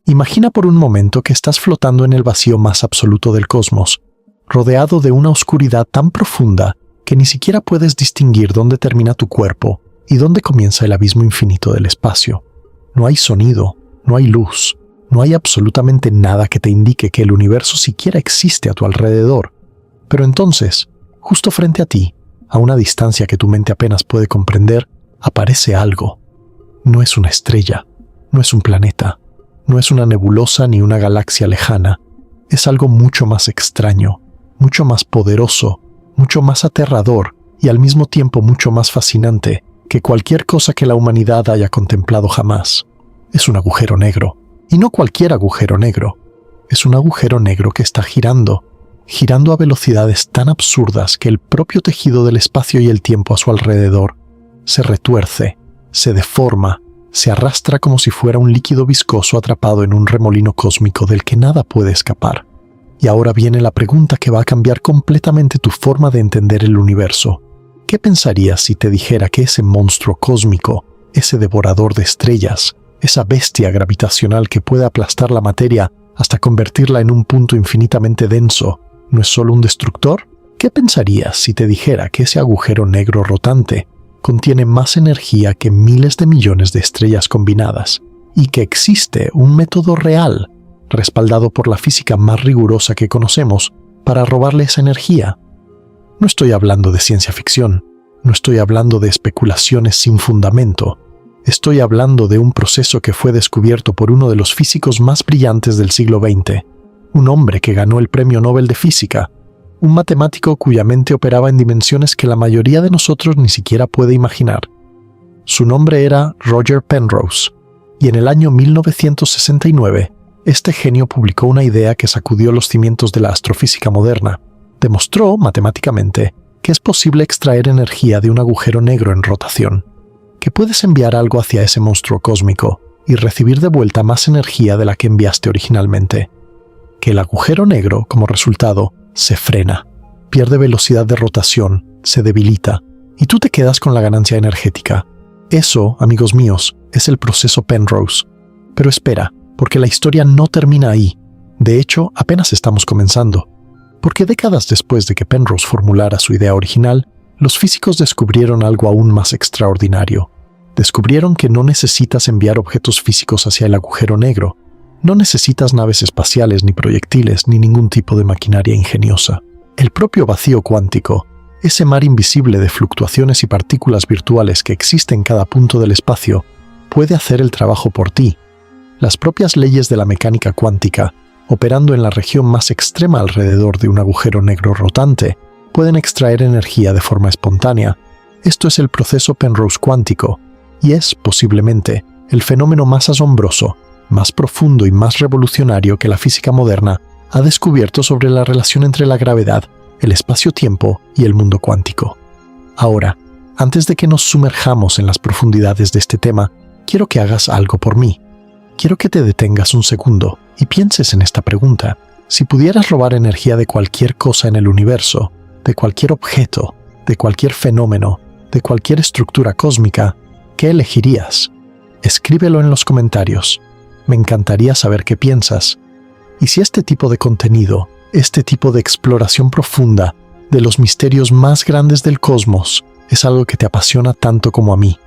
Imagina por un momento que estás flotando en el vacío más absoluto del cosmos, rodeado de una oscuridad tan profunda que ni siquiera puedes distinguir dónde termina tu cuerpo y dónde comienza el abismo infinito del espacio. No hay sonido, no hay luz, no hay absolutamente nada que te indique que el universo siquiera existe a tu alrededor. Pero entonces, justo frente a ti, a una distancia que tu mente apenas puede comprender, aparece algo. No es una estrella, no es un planeta, no es una nebulosa ni una galaxia lejana. Es algo mucho más extraño, mucho más poderoso, mucho más aterrador y al mismo tiempo mucho más fascinante que cualquier cosa que la humanidad haya contemplado jamás. Es un agujero negro. Y no cualquier agujero negro. Es un agujero negro que está girando a velocidades tan absurdas que el propio tejido del espacio y el tiempo a su alrededor se retuerce, se deforma, se arrastra como si fuera un líquido viscoso atrapado en un remolino cósmico del que nada puede escapar. Y ahora viene la pregunta que va a cambiar completamente tu forma de entender el universo. ¿Qué pensarías si te dijera que ese monstruo cósmico, ese devorador de estrellas, esa bestia gravitacional que puede aplastar la materia hasta convertirla en un punto infinitamente denso, no es solo un destructor? ¿Qué pensarías si te dijera que ese agujero negro rotante contiene más energía que miles de millones de estrellas combinadas y que existe un método real, respaldado por la física más rigurosa que conocemos, para robarle esa energía? No estoy hablando de ciencia ficción, no estoy hablando de especulaciones sin fundamento. Estoy hablando de un proceso que fue descubierto por uno de los físicos más brillantes del siglo XX, un hombre que ganó el Premio Nobel de Física, un matemático cuya mente operaba en dimensiones que la mayoría de nosotros ni siquiera puede imaginar. Su nombre era Roger Penrose, y en el año 1969, este genio publicó una idea que sacudió los cimientos de la astrofísica moderna. Demostró, matemáticamente, que es posible extraer energía de un agujero negro en rotación, que puedes enviar algo hacia ese monstruo cósmico y recibir de vuelta más energía de la que enviaste originalmente, que el agujero negro, como resultado, se frena, pierde velocidad de rotación, se debilita, y tú te quedas con la ganancia energética. Eso, amigos míos, es el proceso Penrose. Pero espera, porque la historia no termina ahí. De hecho, apenas estamos comenzando. Porque décadas después de que Penrose formulara su idea original, los físicos descubrieron algo aún más extraordinario. Descubrieron que no necesitas enviar objetos físicos hacia el agujero negro. No necesitas naves espaciales, ni proyectiles, ni ningún tipo de maquinaria ingeniosa. El propio vacío cuántico, ese mar invisible de fluctuaciones y partículas virtuales que existe en cada punto del espacio, puede hacer el trabajo por ti. Las propias leyes de la mecánica cuántica, operando en la región más extrema alrededor de un agujero negro rotante, pueden extraer energía de forma espontánea. Esto es el proceso Penrose cuántico, y es, posiblemente, el fenómeno más asombroso, más profundo y más revolucionario que la física moderna ha descubierto sobre la relación entre la gravedad, el espacio-tiempo y el mundo cuántico. Ahora, antes de que nos sumerjamos en las profundidades de este tema, quiero que hagas algo por mí. Quiero que te detengas un segundo y pienses en esta pregunta. Si pudieras robar energía de cualquier cosa en el universo, de cualquier objeto, de cualquier fenómeno, de cualquier estructura cósmica, ¿qué elegirías? Escríbelo en los comentarios. Me encantaría saber qué piensas. Y si este tipo de contenido, este tipo de exploración profunda de los misterios más grandes del cosmos, es algo que te apasiona tanto como a mí,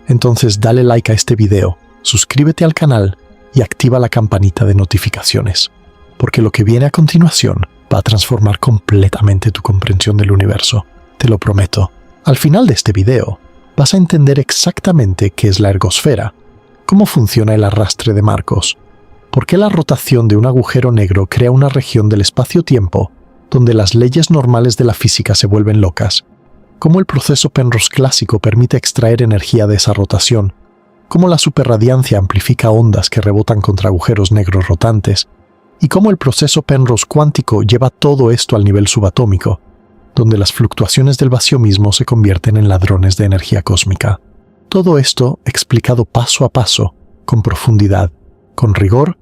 entonces dale like a este video, suscríbete al canal y activa la campanita de notificaciones, porque lo que viene a continuación va a transformar completamente tu comprensión del universo, te lo prometo. Al final de este video, vas a entender exactamente qué es la ergosfera, cómo funciona el arrastre de Marcos, por qué la rotación de un agujero negro crea una región del espacio-tiempo donde las leyes normales de la física se vuelven locas, cómo el proceso Penrose clásico permite extraer energía de esa rotación, cómo la superradiancia amplifica ondas que rebotan contra agujeros negros rotantes, y cómo el proceso Penrose cuántico lleva todo esto al nivel subatómico, donde las fluctuaciones del vacío mismo se convierten en ladrones de energía cósmica. Todo esto explicado paso a paso, con profundidad, con rigor,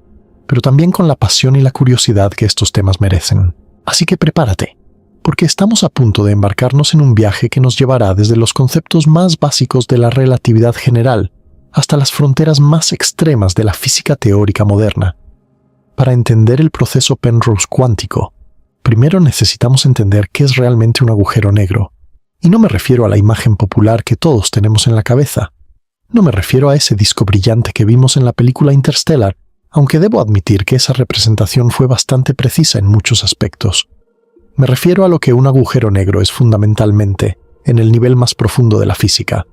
pero también con la pasión y la curiosidad que estos temas merecen. Así que prepárate, porque estamos a punto de embarcarnos en un viaje que nos llevará desde los conceptos más básicos de la relatividad general hasta las fronteras más extremas de la física teórica moderna. Para entender el proceso Penrose cuántico, primero necesitamos entender qué es realmente un agujero negro. Y no me refiero a la imagen popular que todos tenemos en la cabeza. No me refiero a ese disco brillante que vimos en la película Interstellar, aunque debo admitir que esa representación fue bastante precisa en muchos aspectos. Me refiero a lo que un agujero negro es fundamentalmente, en el nivel más profundo de la física.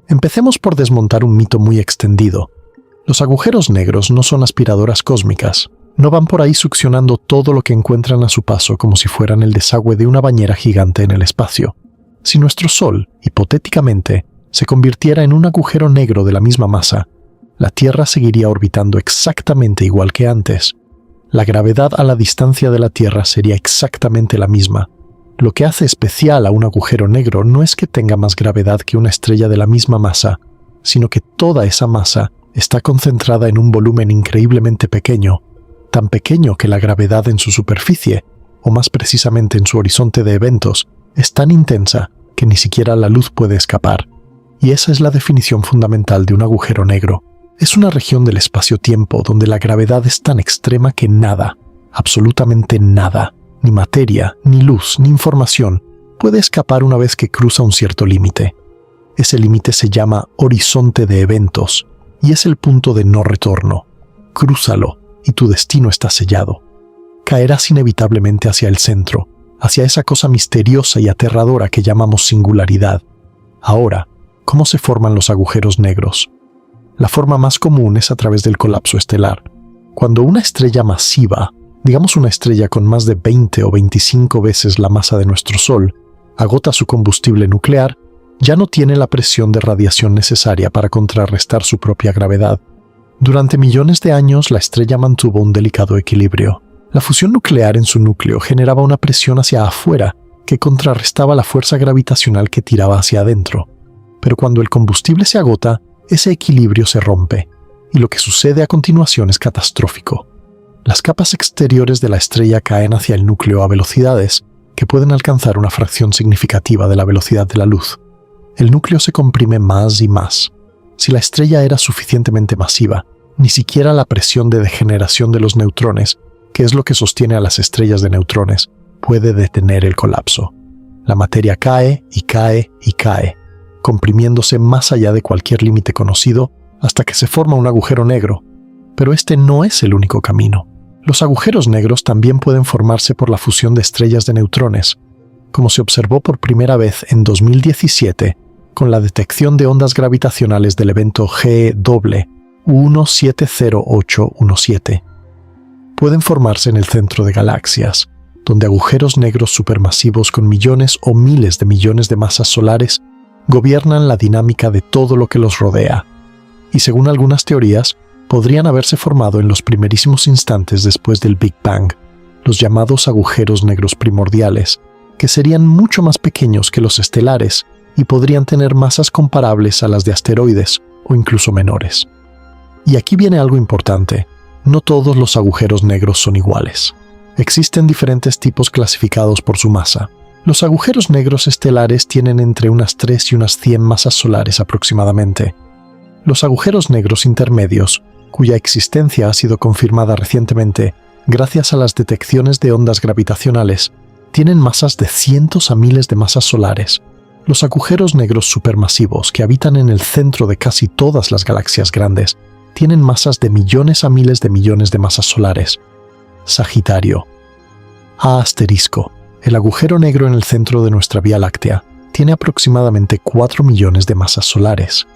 Empecemos por desmontar un mito muy extendido. Los agujeros negros no son aspiradoras cósmicas. No van por ahí succionando todo lo que encuentran a su paso como si fueran el desagüe de una bañera gigante en el espacio. Si nuestro Sol, hipotéticamente, se convirtiera en un agujero negro de la misma masa, la Tierra seguiría orbitando exactamente igual que antes. La gravedad a la distancia de la Tierra sería exactamente la misma. Lo que hace especial a un agujero negro no es que tenga más gravedad que una estrella de la misma masa, sino que toda esa masa está concentrada en un volumen increíblemente pequeño, tan pequeño que la gravedad en su superficie, o más precisamente en su horizonte de eventos, es tan intensa que ni siquiera la luz puede escapar. Y esa es la definición fundamental de un agujero negro. Es una región del espacio-tiempo donde la gravedad es tan extrema que nada, absolutamente nada, ni materia, ni luz, ni información, puede escapar una vez que cruza un cierto límite. Ese límite se llama horizonte de eventos, y es el punto de no retorno. Crúzalo, y tu destino está sellado. Caerás inevitablemente hacia el centro, hacia esa cosa misteriosa y aterradora que llamamos singularidad. Ahora, ¿cómo se forman los agujeros negros? La forma más común es a través del colapso estelar. Cuando una estrella masiva, digamos una estrella con más de 20 o 25 veces la masa de nuestro Sol, agota su combustible nuclear, ya no tiene la presión de radiación necesaria para contrarrestar su propia gravedad. Durante millones de años, la estrella mantuvo un delicado equilibrio. La fusión nuclear en su núcleo generaba una presión hacia afuera que contrarrestaba la fuerza gravitacional que tiraba hacia adentro. Pero cuando el combustible se agota, ese equilibrio se rompe, y lo que sucede a continuación es catastrófico. Las capas exteriores de la estrella caen hacia el núcleo a velocidades que pueden alcanzar una fracción significativa de la velocidad de la luz. El núcleo se comprime más y más. Si la estrella era suficientemente masiva, ni siquiera la presión de degeneración de los neutrones, que es lo que sostiene a las estrellas de neutrones, puede detener el colapso. La materia cae y cae y cae, comprimiéndose más allá de cualquier límite conocido hasta que se forma un agujero negro. Pero este no es el único camino. Los agujeros negros también pueden formarse por la fusión de estrellas de neutrones, como se observó por primera vez en 2017 con la detección de ondas gravitacionales del evento GW 170817. Pueden formarse en el centro de galaxias, donde agujeros negros supermasivos con millones o miles de millones de masas solares gobiernan la dinámica de todo lo que los rodea, y según algunas teorías, podrían haberse formado en los primerísimos instantes después del Big Bang, los llamados agujeros negros primordiales, que serían mucho más pequeños que los estelares y podrían tener masas comparables a las de asteroides o incluso menores. Y aquí viene algo importante: no todos los agujeros negros son iguales. Existen diferentes tipos clasificados por su masa. Los agujeros negros estelares tienen entre unas 3 y unas 100 masas solares aproximadamente. Los agujeros negros intermedios, cuya existencia ha sido confirmada recientemente gracias a las detecciones de ondas gravitacionales, tienen masas de cientos a miles de masas solares. Los agujeros negros supermasivos, que habitan en el centro de casi todas las galaxias grandes, tienen masas de millones a miles de millones de masas solares. Sagitario. A*, el agujero negro en el centro de nuestra Vía Láctea, tiene aproximadamente 4 millones de masas solares.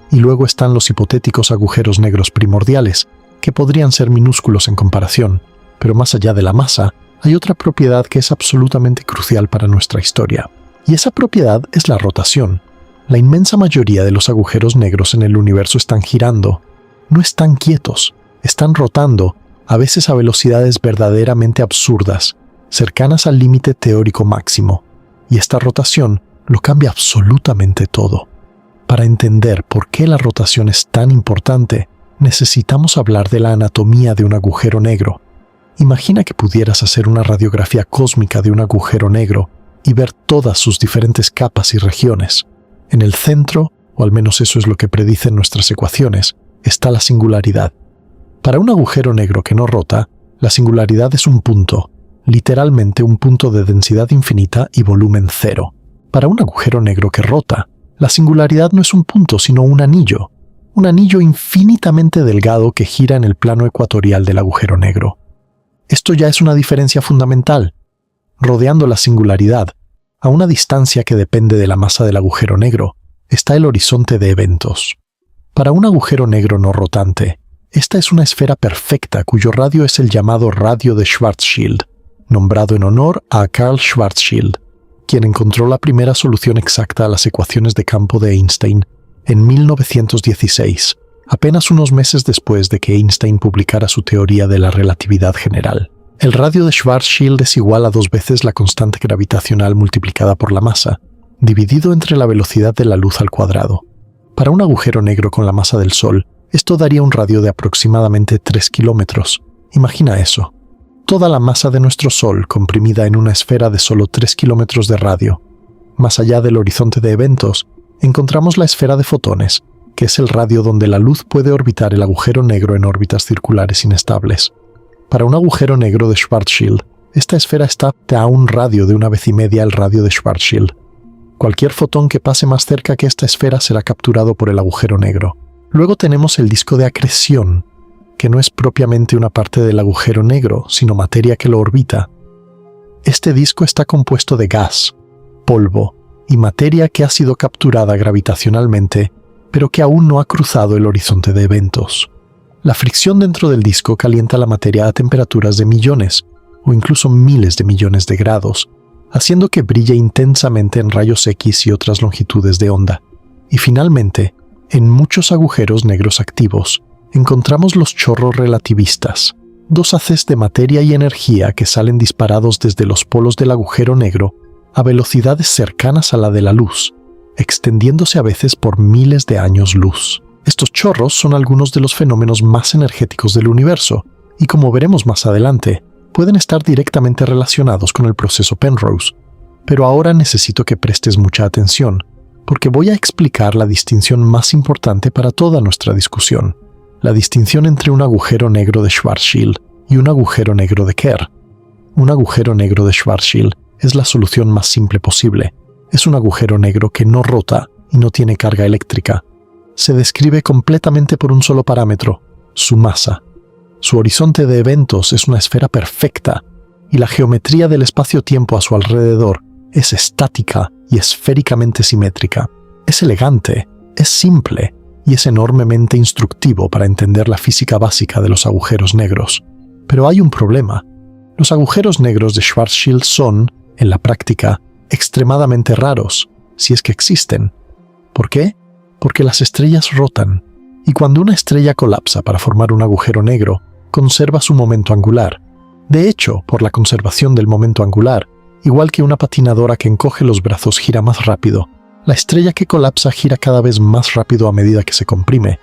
Y luego están los hipotéticos agujeros negros primordiales, que podrían ser minúsculos en comparación, pero más allá de la masa, hay otra propiedad que es absolutamente crucial para nuestra historia. Y esa propiedad es la rotación. La inmensa mayoría de los agujeros negros en el universo están girando. No están quietos, están rotando, a veces a velocidades verdaderamente absurdas, cercanas al límite teórico máximo. Y esta rotación lo cambia absolutamente todo. Para entender por qué la rotación es tan importante, necesitamos hablar de la anatomía de un agujero negro. Imagina que pudieras hacer una radiografía cósmica de un agujero negro y ver todas sus diferentes capas y regiones. En el centro, o al menos eso es lo que predicen nuestras ecuaciones, está la singularidad. Para un agujero negro que no rota, La singularidad es un punto, literalmente un punto de densidad infinita y volumen cero. Para un agujero negro que rota, la singularidad no es un punto, sino un anillo infinitamente delgado que gira en el plano ecuatorial del agujero negro. Esto ya es una diferencia fundamental. Rodeando la singularidad, a una distancia que depende de la masa del agujero negro, está el horizonte de eventos. Para un agujero negro no rotante, esta es una esfera perfecta cuyo radio es el llamado radio de Schwarzschild, nombrado en honor a Karl Schwarzschild, quien encontró la primera solución exacta a las ecuaciones de campo de Einstein en 1916, apenas unos meses después de que Einstein publicara su teoría de la relatividad general. El radio de Schwarzschild es igual a 2 veces la constante gravitacional multiplicada por la masa, dividido entre la velocidad de la luz al cuadrado. Para un agujero negro con la masa del Sol, esto daría un radio de aproximadamente 3 kilómetros. Imagina eso. Toda la masa de nuestro Sol comprimida en una esfera de solo 3 kilómetros de radio. Más allá del horizonte de eventos, encontramos la esfera de fotones, que es el radio donde la luz puede orbitar el agujero negro en órbitas circulares inestables. Para un agujero negro de Schwarzschild, esta esfera está a un radio de 1,5 veces el radio de Schwarzschild. Cualquier fotón que pase más cerca que esta esfera será capturado por el agujero negro. Luego tenemos el disco de acreción, que no es propiamente una parte del agujero negro, sino materia que lo orbita. Este disco está compuesto de gas, polvo y materia que ha sido capturada gravitacionalmente, pero que aún no ha cruzado el horizonte de eventos. La fricción dentro del disco calienta la materia a temperaturas de millones o incluso miles de millones de grados, haciendo que brille intensamente en rayos X y otras longitudes de onda. Y finalmente, en muchos agujeros negros activos, encontramos los chorros relativistas, 2 haces de materia y energía que salen disparados desde los polos del agujero negro a velocidades cercanas a la de la luz, extendiéndose a veces por miles de años luz. Estos chorros son algunos de los fenómenos más energéticos del universo, y como veremos más adelante, pueden estar directamente relacionados con el proceso Penrose. Pero ahora necesito que prestes mucha atención, porque voy a explicar la distinción más importante para toda nuestra discusión, la distinción entre un agujero negro de Schwarzschild y un agujero negro de Kerr. Un agujero negro de Schwarzschild es la solución más simple posible. Es un agujero negro que no rota y no tiene carga eléctrica. Se describe completamente por un solo parámetro, su masa. Su horizonte de eventos es una esfera perfecta, y la geometría del espacio-tiempo a su alrededor es estática y esféricamente simétrica. Es elegante, es simple y es enormemente instructivo para entender la física básica de los agujeros negros. Pero hay un problema. Los agujeros negros de Schwarzschild son, en la práctica, extremadamente raros, si es que existen. ¿Por qué? Porque las estrellas rotan, y cuando una estrella colapsa para formar un agujero negro, conserva su momento angular. De hecho, por la conservación del momento angular, igual que una patinadora que encoge los brazos gira más rápido, la estrella que colapsa gira cada vez más rápido a medida que se comprime.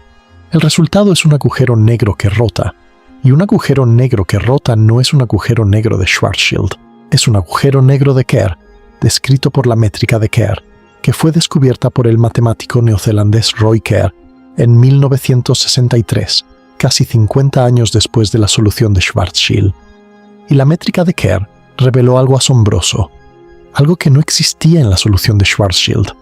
El resultado es un agujero negro que rota, y un agujero negro que rota no es un agujero negro de Schwarzschild, es un agujero negro de Kerr, descrito por la métrica de Kerr, que fue descubierta por el matemático neozelandés Roy Kerr en 1963, casi 50 años después de la solución de Schwarzschild. Y la métrica de Kerr reveló algo asombroso, algo que no existía en la solución de Schwarzschild,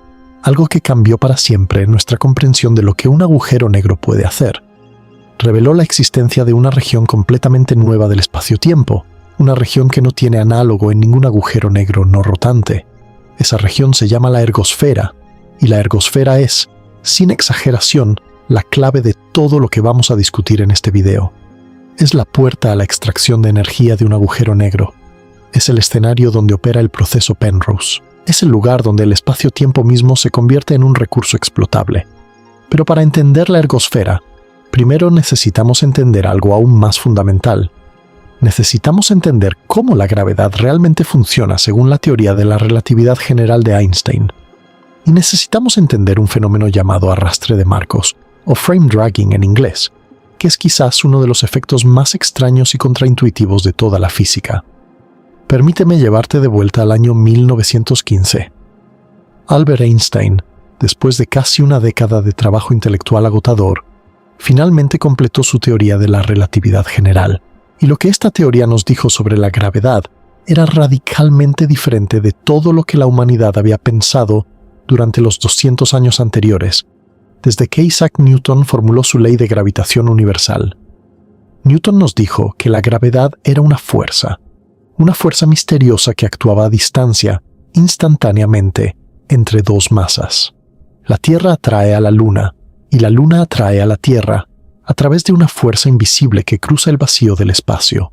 algo que cambió para siempre nuestra comprensión de lo que un agujero negro puede hacer. Reveló la existencia de una región completamente nueva del espacio-tiempo, una región que no tiene análogo en ningún agujero negro no rotante. Esa región se llama la ergosfera, y la ergosfera es, sin exageración, la clave de todo lo que vamos a discutir en este video. Es la puerta a la extracción de energía de un agujero negro. Es el escenario donde opera el proceso Penrose. Es el lugar donde el espacio-tiempo mismo se convierte en un recurso explotable. Pero para entender la ergosfera, primero necesitamos entender algo aún más fundamental. Necesitamos entender cómo la gravedad realmente funciona según la teoría de la relatividad general de Einstein. Y necesitamos entender un fenómeno llamado arrastre de marcos, o frame dragging en inglés, que es quizás uno de los efectos más extraños y contraintuitivos de toda la física. Permíteme llevarte de vuelta al año 1915. Albert Einstein, después de casi una década de trabajo intelectual agotador, finalmente completó su teoría de la relatividad general. Y lo que esta teoría nos dijo sobre la gravedad era radicalmente diferente de todo lo que la humanidad había pensado durante los 200 años anteriores, desde que Isaac Newton formuló su ley de gravitación universal. Newton nos dijo que la gravedad era una fuerza misteriosa que actuaba a distancia, instantáneamente, entre dos masas. La Tierra atrae a la Luna, y la Luna atrae a la Tierra, a través de una fuerza invisible que cruza el vacío del espacio.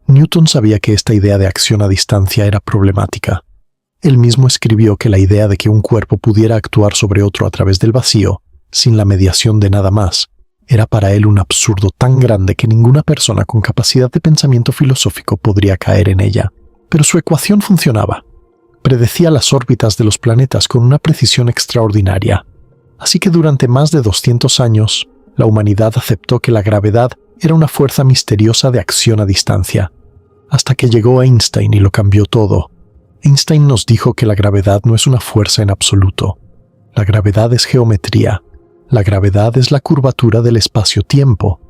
Newton sabía que esta idea de acción a distancia era problemática. Él mismo escribió que la idea de que un cuerpo pudiera actuar sobre otro a través del vacío, sin la mediación de nada más, era para él un absurdo tan grande que ninguna persona con capacidad de pensamiento filosófico podría caer en ella. Pero su ecuación funcionaba. Predecía las órbitas de los planetas con una precisión extraordinaria. Así que durante más de 200 años, la humanidad aceptó que la gravedad era una fuerza misteriosa de acción a distancia. Hasta que llegó Einstein y lo cambió todo. Einstein nos dijo que la gravedad no es una fuerza en absoluto. La gravedad es geometría. La gravedad es la curvatura del espacio-tiempo.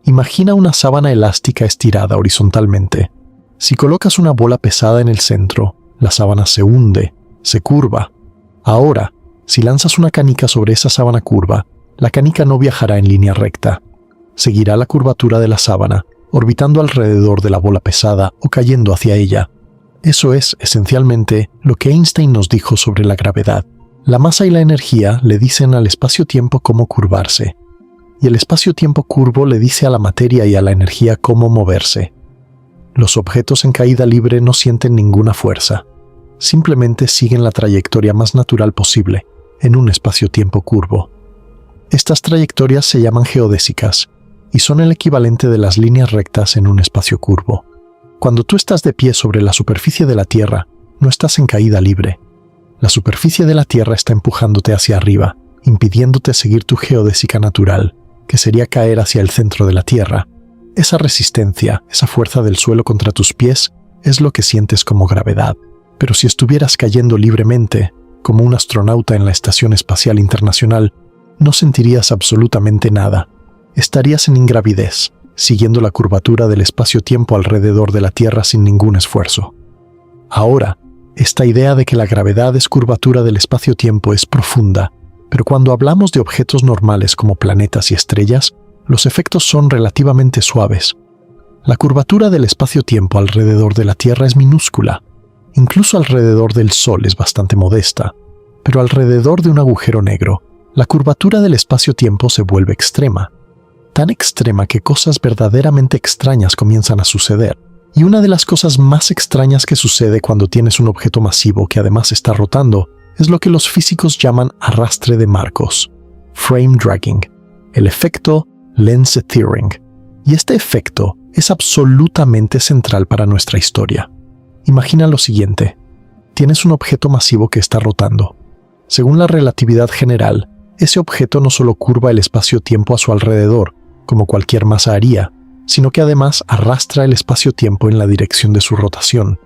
Imagina una sábana elástica estirada horizontalmente. Si colocas una bola pesada en el centro, la sábana se hunde, se curva. Ahora, si lanzas una canica sobre esa sábana curva, la canica no viajará en línea recta. Seguirá la curvatura de la sábana, orbitando alrededor de la bola pesada o cayendo hacia ella. Eso es, esencialmente, lo que Einstein nos dijo sobre la gravedad. La masa y la energía le dicen al espacio-tiempo cómo curvarse, y el espacio-tiempo curvo le dice a la materia y a la energía cómo moverse. Los objetos en caída libre no sienten ninguna fuerza. Simplemente siguen la trayectoria más natural posible, en un espacio-tiempo curvo. Estas trayectorias se llaman geodésicas, y son el equivalente de las líneas rectas en un espacio curvo. Cuando tú estás de pie sobre la superficie de la Tierra, no estás en caída libre. La superficie de la Tierra está empujándote hacia arriba, impidiéndote seguir tu geodésica natural, que sería caer hacia el centro de la Tierra. Esa resistencia, esa fuerza del suelo contra tus pies, es lo que sientes como gravedad. Pero si estuvieras cayendo libremente, como un astronauta en la Estación Espacial Internacional, no sentirías absolutamente nada. Estarías en ingravidez, siguiendo la curvatura del espacio-tiempo alrededor de la Tierra sin ningún esfuerzo. Ahora, esta idea de que la gravedad es curvatura del espacio-tiempo es profunda, pero cuando hablamos de objetos normales como planetas y estrellas, los efectos son relativamente suaves. La curvatura del espacio-tiempo alrededor de la Tierra es minúscula. Incluso alrededor del Sol es bastante modesta, pero alrededor de un agujero negro, la curvatura del espacio-tiempo se vuelve extrema. Tan extrema que cosas verdaderamente extrañas comienzan a suceder. Y una de las cosas más extrañas que sucede cuando tienes un objeto masivo que además está rotando es lo que los físicos llaman arrastre de marcos, frame dragging, el efecto Lense-Thirring. Y este efecto es absolutamente central para nuestra historia. Imagina lo siguiente. Tienes un objeto masivo que está rotando. Según la relatividad general, ese objeto no solo curva el espacio-tiempo a su alrededor, como cualquier masa haría, sino que además arrastra el espacio-tiempo en la dirección de su rotación.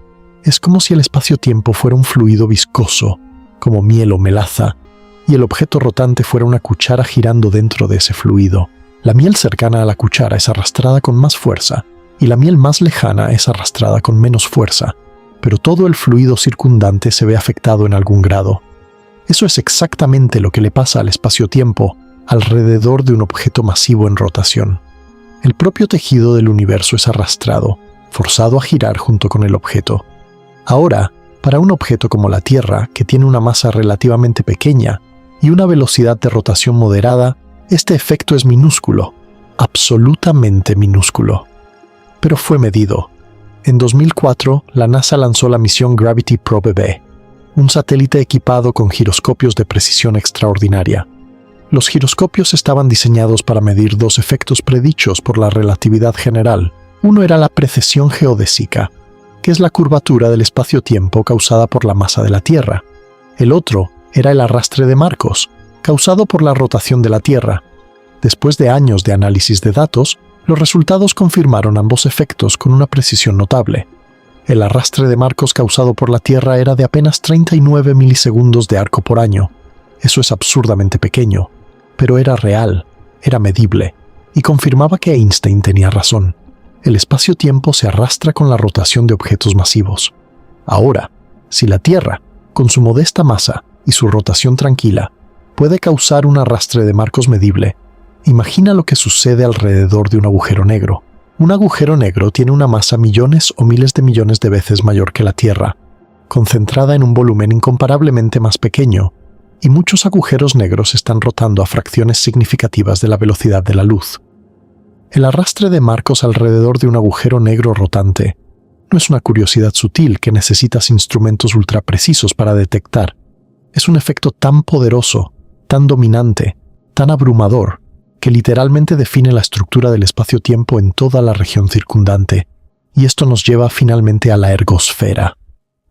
Es como si el espacio-tiempo fuera un fluido viscoso, como miel o melaza, y el objeto rotante fuera una cuchara girando dentro de ese fluido. La miel cercana a la cuchara es arrastrada con más fuerza, y la miel más lejana es arrastrada con menos fuerza, pero todo el fluido circundante se ve afectado en algún grado. Eso es exactamente lo que le pasa al espacio-tiempo alrededor de un objeto masivo en rotación. El propio tejido del universo es arrastrado, forzado a girar junto con el objeto. Ahora, para un objeto como la Tierra, que tiene una masa relativamente pequeña y una velocidad de rotación moderada, este efecto es minúsculo, absolutamente minúsculo. Pero fue medido. En 2004, la NASA lanzó la misión Gravity Probe B, un satélite equipado con giroscopios de precisión extraordinaria. Los giroscopios estaban diseñados para medir dos efectos predichos por la relatividad general. Uno era la precesión geodésica, que es la curvatura del espacio-tiempo causada por la masa de la Tierra. El otro era el arrastre de marcos, causado por la rotación de la Tierra. Después de años de análisis de datos, los resultados confirmaron ambos efectos con una precisión notable. El arrastre de marcos causado por la Tierra era de apenas 39 milisegundos de arco por año. Eso es absurdamente pequeño, pero era real, era medible, y confirmaba que Einstein tenía razón. el espacio-tiempo se arrastra con la rotación de objetos masivos. Ahora, si la Tierra, con su modesta masa y su rotación tranquila, puede causar un arrastre de marcos medible, imagina lo que sucede alrededor de un agujero negro. Un agujero negro tiene una masa millones o miles de millones de veces mayor que la Tierra, concentrada en un volumen incomparablemente más pequeño, y muchos agujeros negros están rotando a fracciones significativas de la velocidad de la luz. El arrastre de marcos alrededor de un agujero negro rotante no es una curiosidad sutil que necesitas instrumentos ultraprecisos para detectar. Es un efecto tan poderoso, tan dominante, tan abrumador, que literalmente define la estructura del espacio-tiempo en toda la región circundante, y esto nos lleva finalmente a la ergosfera.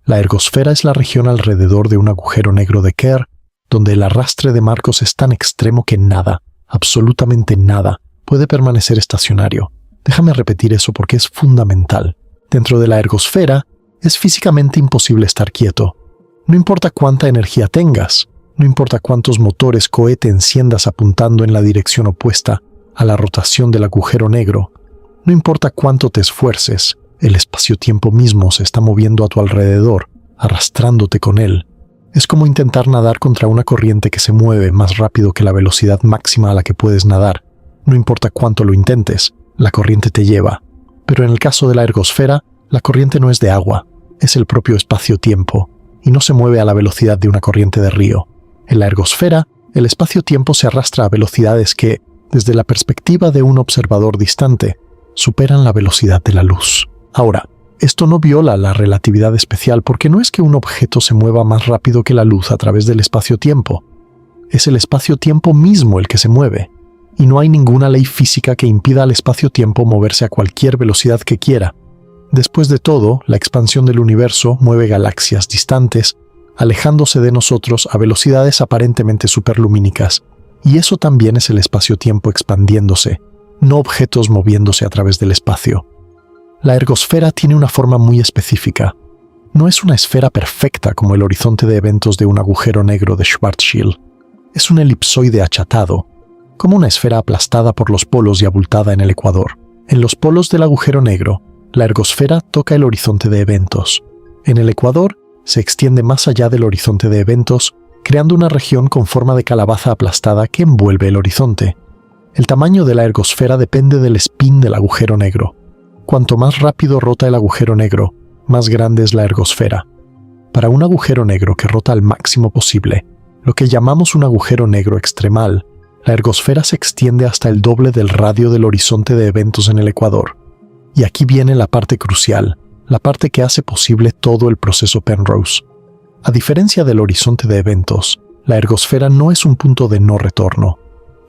La ergosfera es la región alrededor de un agujero negro de Kerr, donde el arrastre de marcos es tan extremo que nada, absolutamente nada, puede permanecer estacionario. Déjame repetir eso porque es fundamental. Dentro de la ergosfera, es físicamente imposible estar quieto. No importa cuánta energía tengas, no importa cuántos motores cohete enciendas apuntando en la dirección opuesta a la rotación del agujero negro, no importa cuánto te esfuerces, el espacio-tiempo mismo se está moviendo a tu alrededor, arrastrándote con él. Es como intentar nadar contra una corriente que se mueve más rápido que la velocidad máxima a la que puedes nadar. No importa cuánto lo intentes, la corriente te lleva. Pero en el caso de la ergosfera, la corriente no es de agua, es el propio espacio-tiempo, y no se mueve a la velocidad de una corriente de río. En la ergosfera, el espacio-tiempo se arrastra a velocidades que, desde la perspectiva de un observador distante, superan la velocidad de la luz. Ahora, esto no viola la relatividad especial porque no es que un objeto se mueva más rápido que la luz a través del espacio-tiempo. Es el espacio-tiempo mismo el que se mueve, y no hay ninguna ley física que impida al espacio-tiempo moverse a cualquier velocidad que quiera. Después de todo, la expansión del universo mueve galaxias distantes, alejándose de nosotros a velocidades aparentemente superlumínicas, y eso también es el espacio-tiempo expandiéndose, no objetos moviéndose a través del espacio. La ergosfera tiene una forma muy específica. No es una esfera perfecta como el horizonte de eventos de un agujero negro de Schwarzschild. Es un elipsoide achatado, como una esfera aplastada por los polos y abultada en el ecuador. En los polos del agujero negro, la ergosfera toca el horizonte de eventos. En el ecuador, se extiende más allá del horizonte de eventos, creando una región con forma de calabaza aplastada que envuelve el horizonte. El tamaño de la ergosfera depende del spin del agujero negro. Cuanto más rápido rota el agujero negro, más grande es la ergosfera. Para un agujero negro que rota al máximo posible, lo que llamamos un agujero negro extremal, la ergosfera se extiende hasta el doble del radio del horizonte de eventos en el ecuador. Y aquí viene la parte crucial, la parte que hace posible todo el proceso Penrose. A diferencia del horizonte de eventos, la ergosfera no es un punto de no retorno.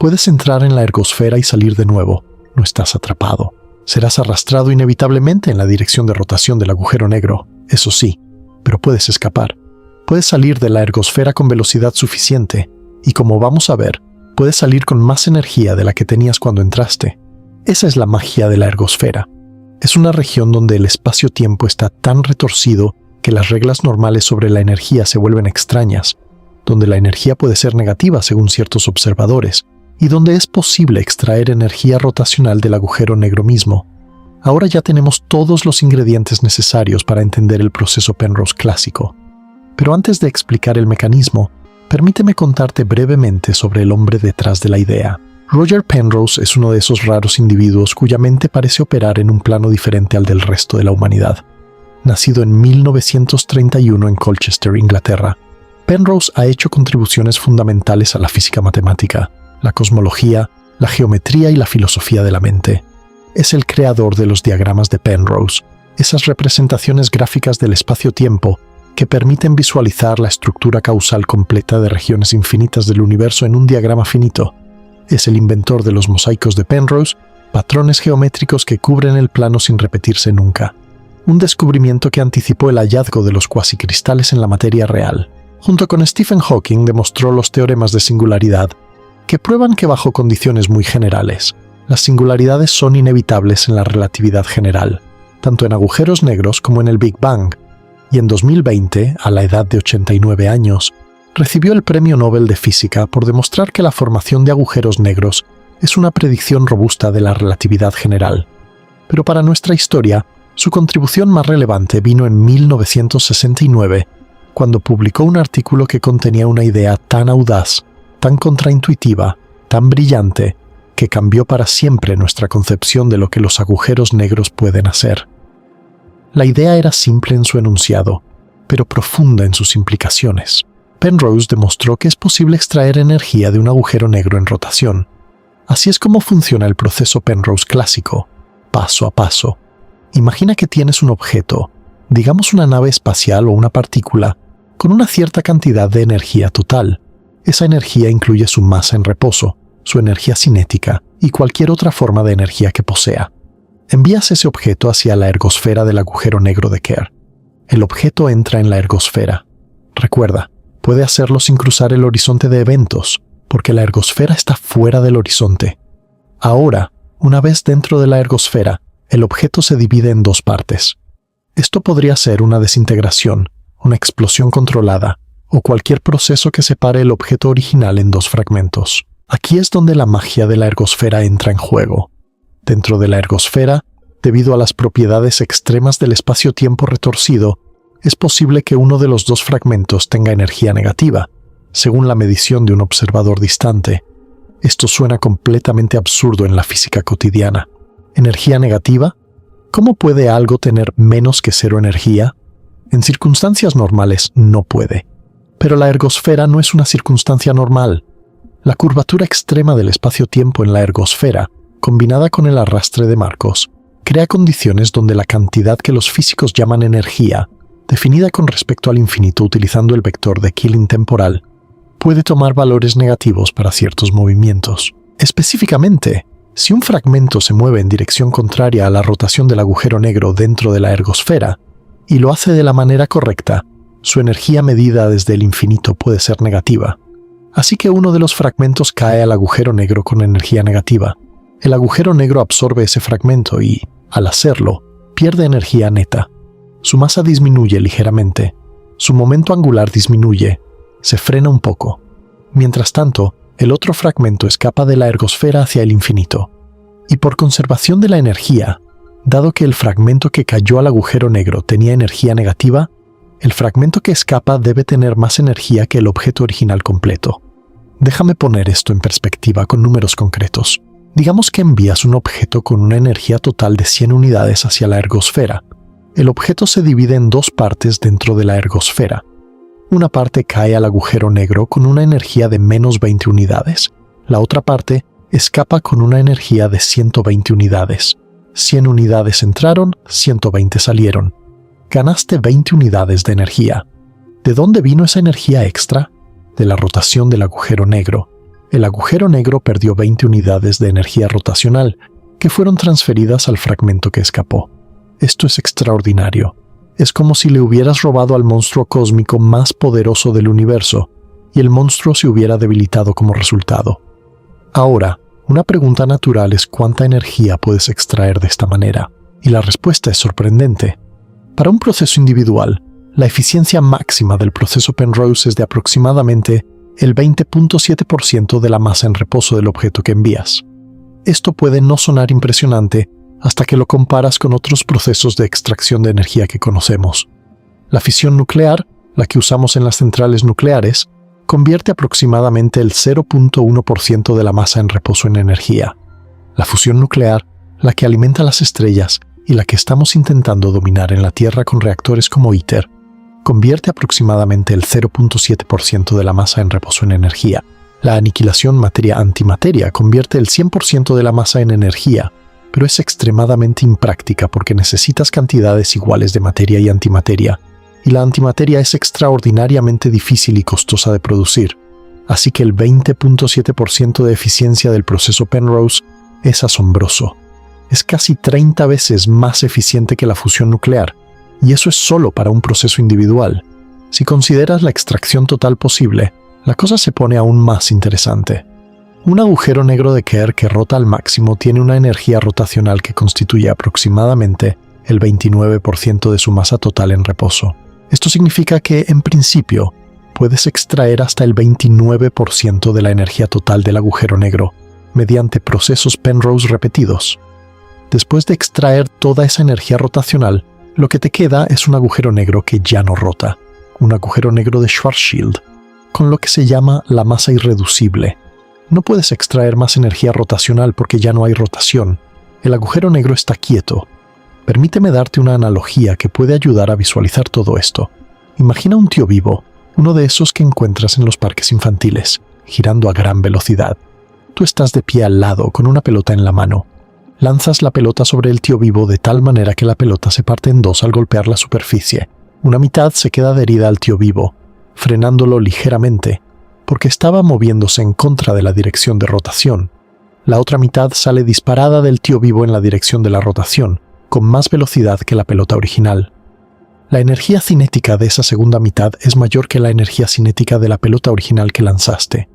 Puedes entrar en la ergosfera y salir de nuevo, no estás atrapado. Serás arrastrado inevitablemente en la dirección de rotación del agujero negro, eso sí, pero puedes escapar. Puedes salir de la ergosfera con velocidad suficiente, y como vamos a ver, puedes salir con más energía de la que tenías cuando entraste. Esa es la magia de la ergosfera. Es una región donde el espacio-tiempo está tan retorcido que las reglas normales sobre la energía se vuelven extrañas, donde la energía puede ser negativa según ciertos observadores, y donde es posible extraer energía rotacional del agujero negro mismo. Ahora ya tenemos todos los ingredientes necesarios para entender el proceso Penrose clásico. Pero antes de explicar el mecanismo, permíteme contarte brevemente sobre el hombre detrás de la idea. Roger Penrose es uno de esos raros individuos cuya mente parece operar en un plano diferente al del resto de la humanidad. Nacido en 1931 en Colchester, Inglaterra, Penrose ha hecho contribuciones fundamentales a la física matemática, la cosmología, la geometría y la filosofía de la mente. Es el creador de los diagramas de Penrose, esas representaciones gráficas del espacio-tiempo que permiten visualizar la estructura causal completa de regiones infinitas del universo en un diagrama finito. Es el inventor de los mosaicos de Penrose, patrones geométricos que cubren el plano sin repetirse nunca. Un descubrimiento que anticipó el hallazgo de los cuasicristales en la materia real. Junto con Stephen Hawking demostró los teoremas de singularidad, que prueban que bajo condiciones muy generales, las singularidades son inevitables en la relatividad general, tanto en agujeros negros como en el Big Bang, y en 2020, a la edad de 89 años, recibió el Premio Nobel de Física por demostrar que la formación de agujeros negros es una predicción robusta de la relatividad general. pero para nuestra historia, su contribución más relevante vino en 1969, cuando publicó un artículo que contenía una idea tan audaz, tan contraintuitiva, tan brillante, que cambió para siempre nuestra concepción de lo que los agujeros negros pueden hacer. La idea era simple en su enunciado, pero profunda en sus implicaciones. Penrose demostró que es posible extraer energía de un agujero negro en rotación. Así es como funciona el proceso Penrose clásico, paso a paso. Imagina que tienes un objeto, digamos una nave espacial o una partícula, con una cierta cantidad de energía total. Esa energía incluye su masa en reposo, su energía cinética y cualquier otra forma de energía que posea. Envías ese objeto hacia la ergosfera del agujero negro de Kerr. El objeto entra en la ergosfera. Recuerda, puede hacerlo sin cruzar el horizonte de eventos, porque la ergosfera está fuera del horizonte. Ahora, una vez dentro de la ergosfera, el objeto se divide en dos partes. Esto podría ser una desintegración, una explosión controlada, o cualquier proceso que separe el objeto original en dos fragmentos. Aquí es donde la magia de la ergosfera entra en juego. Dentro de la ergosfera, debido a las propiedades extremas del espacio-tiempo retorcido, es posible que uno de los dos fragmentos tenga energía negativa, según la medición de un observador distante. Esto suena completamente absurdo en la física cotidiana. ¿Energía negativa? ¿Cómo puede algo tener menos que cero energía? En circunstancias normales no puede. Pero la ergosfera no es una circunstancia normal. La curvatura extrema del espacio-tiempo en la ergosfera, combinada con el arrastre de Marcos, crea condiciones donde la cantidad que los físicos llaman energía, definida con respecto al infinito utilizando el vector de Killing temporal, puede tomar valores negativos para ciertos movimientos. Específicamente, si un fragmento se mueve en dirección contraria a la rotación del agujero negro dentro de la ergosfera, y lo hace de la manera correcta, su energía medida desde el infinito puede ser negativa. Así que uno de los fragmentos cae al agujero negro con energía negativa. El agujero negro absorbe ese fragmento y, al hacerlo, pierde energía neta. Su masa disminuye ligeramente, su momento angular disminuye, se frena un poco. Mientras tanto, el otro fragmento escapa de la ergosfera hacia el infinito. Y por conservación de la energía, dado que el fragmento que cayó al agujero negro tenía energía negativa, el fragmento que escapa debe tener más energía que el objeto original completo. Déjame poner esto en perspectiva con números concretos. Digamos que envías un objeto con una energía total de 100 unidades hacia la ergosfera. El objeto se divide en dos partes dentro de la ergosfera. Una parte cae al agujero negro con una energía de menos 20 unidades. La otra parte escapa con una energía de 120 unidades. 100 unidades entraron, 120 salieron. Ganaste 20 unidades de energía. ¿De dónde vino esa energía extra? De la rotación del agujero negro. El agujero negro perdió 20 unidades de energía rotacional, que fueron transferidas al fragmento que escapó. Esto es extraordinario. Es como si le hubieras robado al monstruo cósmico más poderoso del universo, y el monstruo se hubiera debilitado como resultado. Ahora, una pregunta natural es cuánta energía puedes extraer de esta manera, y la respuesta es sorprendente. Para un proceso individual, la eficiencia máxima del proceso Penrose es de aproximadamente el 20.7% de la masa en reposo del objeto que envías. Esto puede no sonar impresionante hasta que lo comparas con otros procesos de extracción de energía que conocemos. La fisión nuclear, la que usamos en las centrales nucleares, convierte aproximadamente el 0.1% de la masa en reposo en energía. La fusión nuclear, la que alimenta las estrellas y la que estamos intentando dominar en la Tierra con reactores como ITER, convierte aproximadamente el 0.7% de la masa en reposo en energía. La aniquilación materia-antimateria convierte el 100% de la masa en energía, pero es extremadamente impráctica porque necesitas cantidades iguales de materia y antimateria, y la antimateria es extraordinariamente difícil y costosa de producir. Así que el 20.7% de eficiencia del proceso Penrose es asombroso. Es casi 30 veces más eficiente que la fusión nuclear, y eso es solo para un proceso individual. Si consideras la extracción total posible, la cosa se pone aún más interesante. Un agujero negro de Kerr que rota al máximo tiene una energía rotacional que constituye aproximadamente el 29% de su masa total en reposo. Esto significa que, en principio, puedes extraer hasta el 29% de la energía total del agujero negro mediante procesos Penrose repetidos. Después de extraer toda esa energía rotacional, lo que te queda es un agujero negro que ya no rota, un agujero negro de Schwarzschild, con lo que se llama la masa irreducible. No puedes extraer más energía rotacional porque ya no hay rotación. El agujero negro está quieto. Permíteme darte una analogía que puede ayudar a visualizar todo esto. Imagina un tío vivo, uno de esos que encuentras en los parques infantiles, girando a gran velocidad. Tú estás de pie al lado con una pelota en la mano. Lanzas la pelota sobre el tío vivo de tal manera que la pelota se parte en dos al golpear la superficie. Una mitad se queda adherida al tío vivo, frenándolo ligeramente, porque estaba moviéndose en contra de la dirección de rotación. La otra mitad sale disparada del tío vivo en la dirección de la rotación, con más velocidad que la pelota original. La energía cinética de esa segunda mitad es mayor que la energía cinética de la pelota original que lanzaste.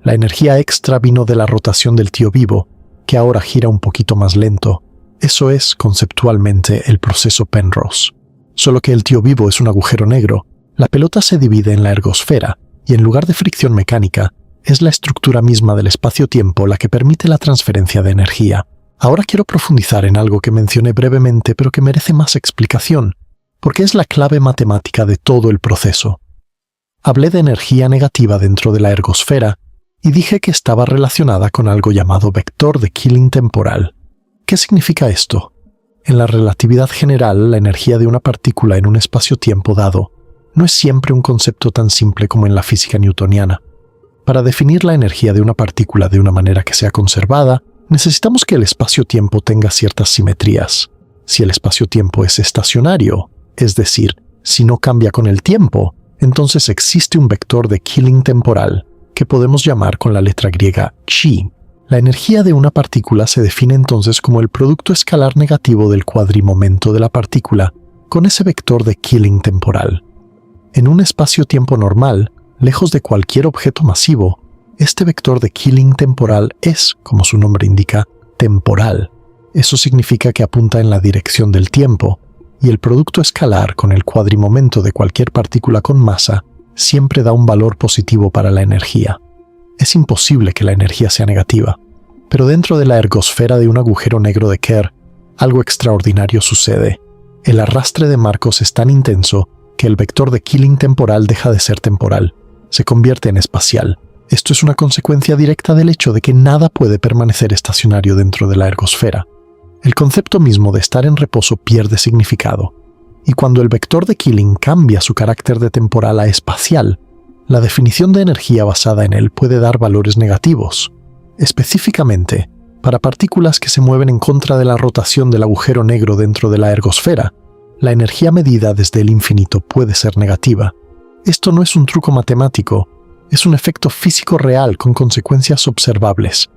La energía extra vino de la rotación del tío vivo, que ahora gira un poquito más lento. Eso es, conceptualmente, el proceso Penrose. Solo que el tío vivo es un agujero negro, la pelota se divide en la ergosfera, y en lugar de fricción mecánica, es la estructura misma del espacio-tiempo la que permite la transferencia de energía. Ahora quiero profundizar en algo que mencioné brevemente pero que merece más explicación, porque es la clave matemática de todo el proceso. Hablé de energía negativa dentro de la ergosfera y dije que estaba relacionada con algo llamado vector de Killing temporal. ¿Qué significa esto? En la relatividad general, la energía de una partícula en un espacio-tiempo dado no es siempre un concepto tan simple como en la física newtoniana. Para definir la energía de una partícula de una manera que sea conservada, necesitamos que el espacio-tiempo tenga ciertas simetrías. Si el espacio-tiempo es estacionario, es decir, si no cambia con el tiempo, entonces existe un vector de Killing temporal, que podemos llamar con la letra griega chi. La energía de una partícula se define entonces como el producto escalar negativo del cuadrimomento de la partícula con ese vector de Killing temporal. En un espacio-tiempo normal, lejos de cualquier objeto masivo, este vector de Killing temporal es, como su nombre indica, temporal. Eso significa que apunta en la dirección del tiempo, y el producto escalar con el cuadrimomento de cualquier partícula con masa siempre da un valor positivo para la energía. Es imposible que la energía sea negativa. Pero dentro de la ergosfera de un agujero negro de Kerr, algo extraordinario sucede. El arrastre de Marcos es tan intenso que el vector de Killing temporal deja de ser temporal. Se convierte en espacial. Esto es una consecuencia directa del hecho de que nada puede permanecer estacionario dentro de la ergosfera. El concepto mismo de estar en reposo pierde significado. Y cuando el vector de Killing cambia su carácter de temporal a espacial, la definición de energía basada en él puede dar valores negativos. Específicamente, para partículas que se mueven en contra de la rotación del agujero negro dentro de la ergosfera, la energía medida desde el infinito puede ser negativa. Esto no es un truco matemático, es un efecto físico real con consecuencias observables.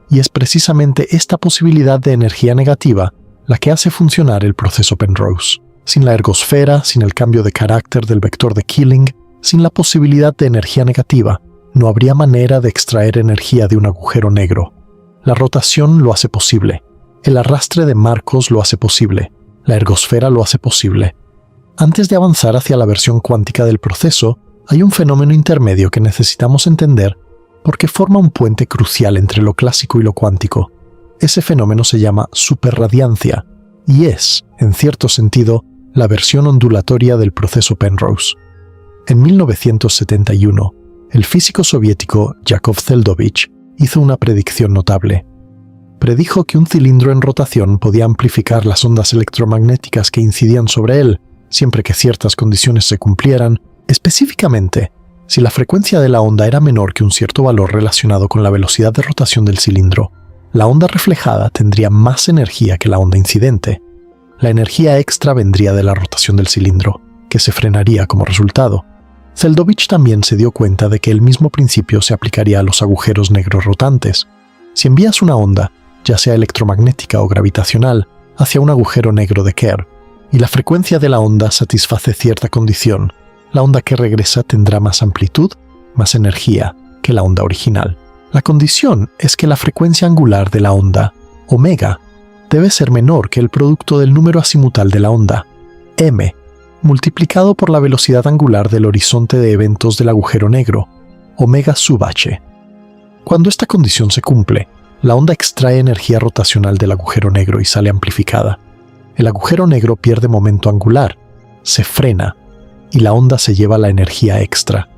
Y es precisamente esta posibilidad de energía negativa la que hace funcionar el proceso Penrose. Sin la ergosfera, sin el cambio de carácter del vector de Killing, sin la posibilidad de energía negativa, no habría manera de extraer energía de un agujero negro. La rotación lo hace posible. El arrastre de Marcos lo hace posible. La ergosfera lo hace posible. Antes de avanzar hacia la versión cuántica del proceso, hay un fenómeno intermedio que necesitamos entender porque forma un puente crucial entre lo clásico y lo cuántico. Ese fenómeno se llama superradiancia y es, en cierto sentido, la versión ondulatoria del proceso Penrose. En 1971, el físico soviético Yakov Zeldovich hizo una predicción notable. Predijo que un cilindro en rotación podía amplificar las ondas electromagnéticas que incidían sobre él, siempre que ciertas condiciones se cumplieran, específicamente si la frecuencia de la onda era menor que un cierto valor relacionado con la velocidad de rotación del cilindro. La onda reflejada tendría más energía que la onda incidente. La energía extra vendría de la rotación del cilindro, que se frenaría como resultado. Zeldovich también se dio cuenta de que el mismo principio se aplicaría a los agujeros negros rotantes. Si envías una onda, ya sea electromagnética o gravitacional, hacia un agujero negro de Kerr, y la frecuencia de la onda satisface cierta condición, la onda que regresa tendrá más amplitud, más energía que la onda original. La condición es que la frecuencia angular de la onda, omega, debe ser menor que el producto del número azimutal de la onda, m, multiplicado por la velocidad angular del horizonte de eventos del agujero negro, omega sub h. Cuando esta condición se cumple, La onda extrae energía rotacional del agujero negro y sale amplificada. El agujero negro pierde momento angular, se frena, y la onda se lleva la energía extra.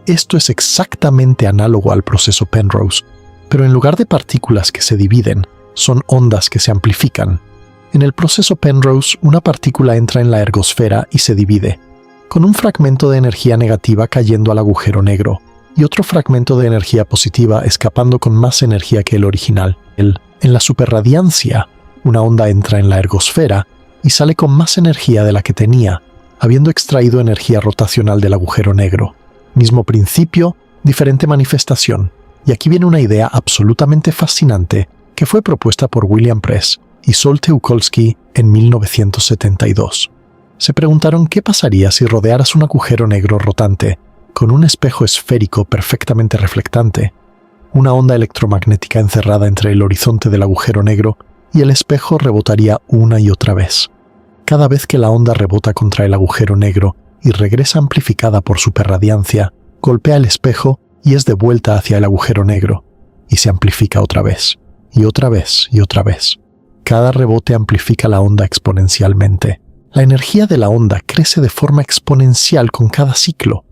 Esto es exactamente análogo al proceso Penrose, pero en lugar de partículas que se dividen, son ondas que se amplifican. En el proceso Penrose, una partícula entra en la ergosfera y se divide, con un fragmento de energía negativa cayendo al agujero negro y otro fragmento de energía positiva escapando con más energía que el original. En la superradiancia, una onda entra en la ergosfera y sale con más energía de la que tenía, habiendo extraído energía rotacional del agujero negro. Mismo principio, diferente manifestación. Y aquí viene una idea absolutamente fascinante que fue propuesta por William Press y Sol Teokolsky en 1972. Se preguntaron qué pasaría si rodearas un agujero negro rotante con un espejo esférico perfectamente reflectante, una onda electromagnética encerrada entre el horizonte del agujero negro y el espejo rebotaría una y otra vez. Cada vez que la onda rebota contra el agujero negro y regresa amplificada por superradiancia, golpea el espejo y es de vuelta hacia el agujero negro, y se amplifica otra vez, y otra vez, y otra vez. Cada rebote amplifica la onda exponencialmente. La energía de la onda crece de forma exponencial con cada ciclo.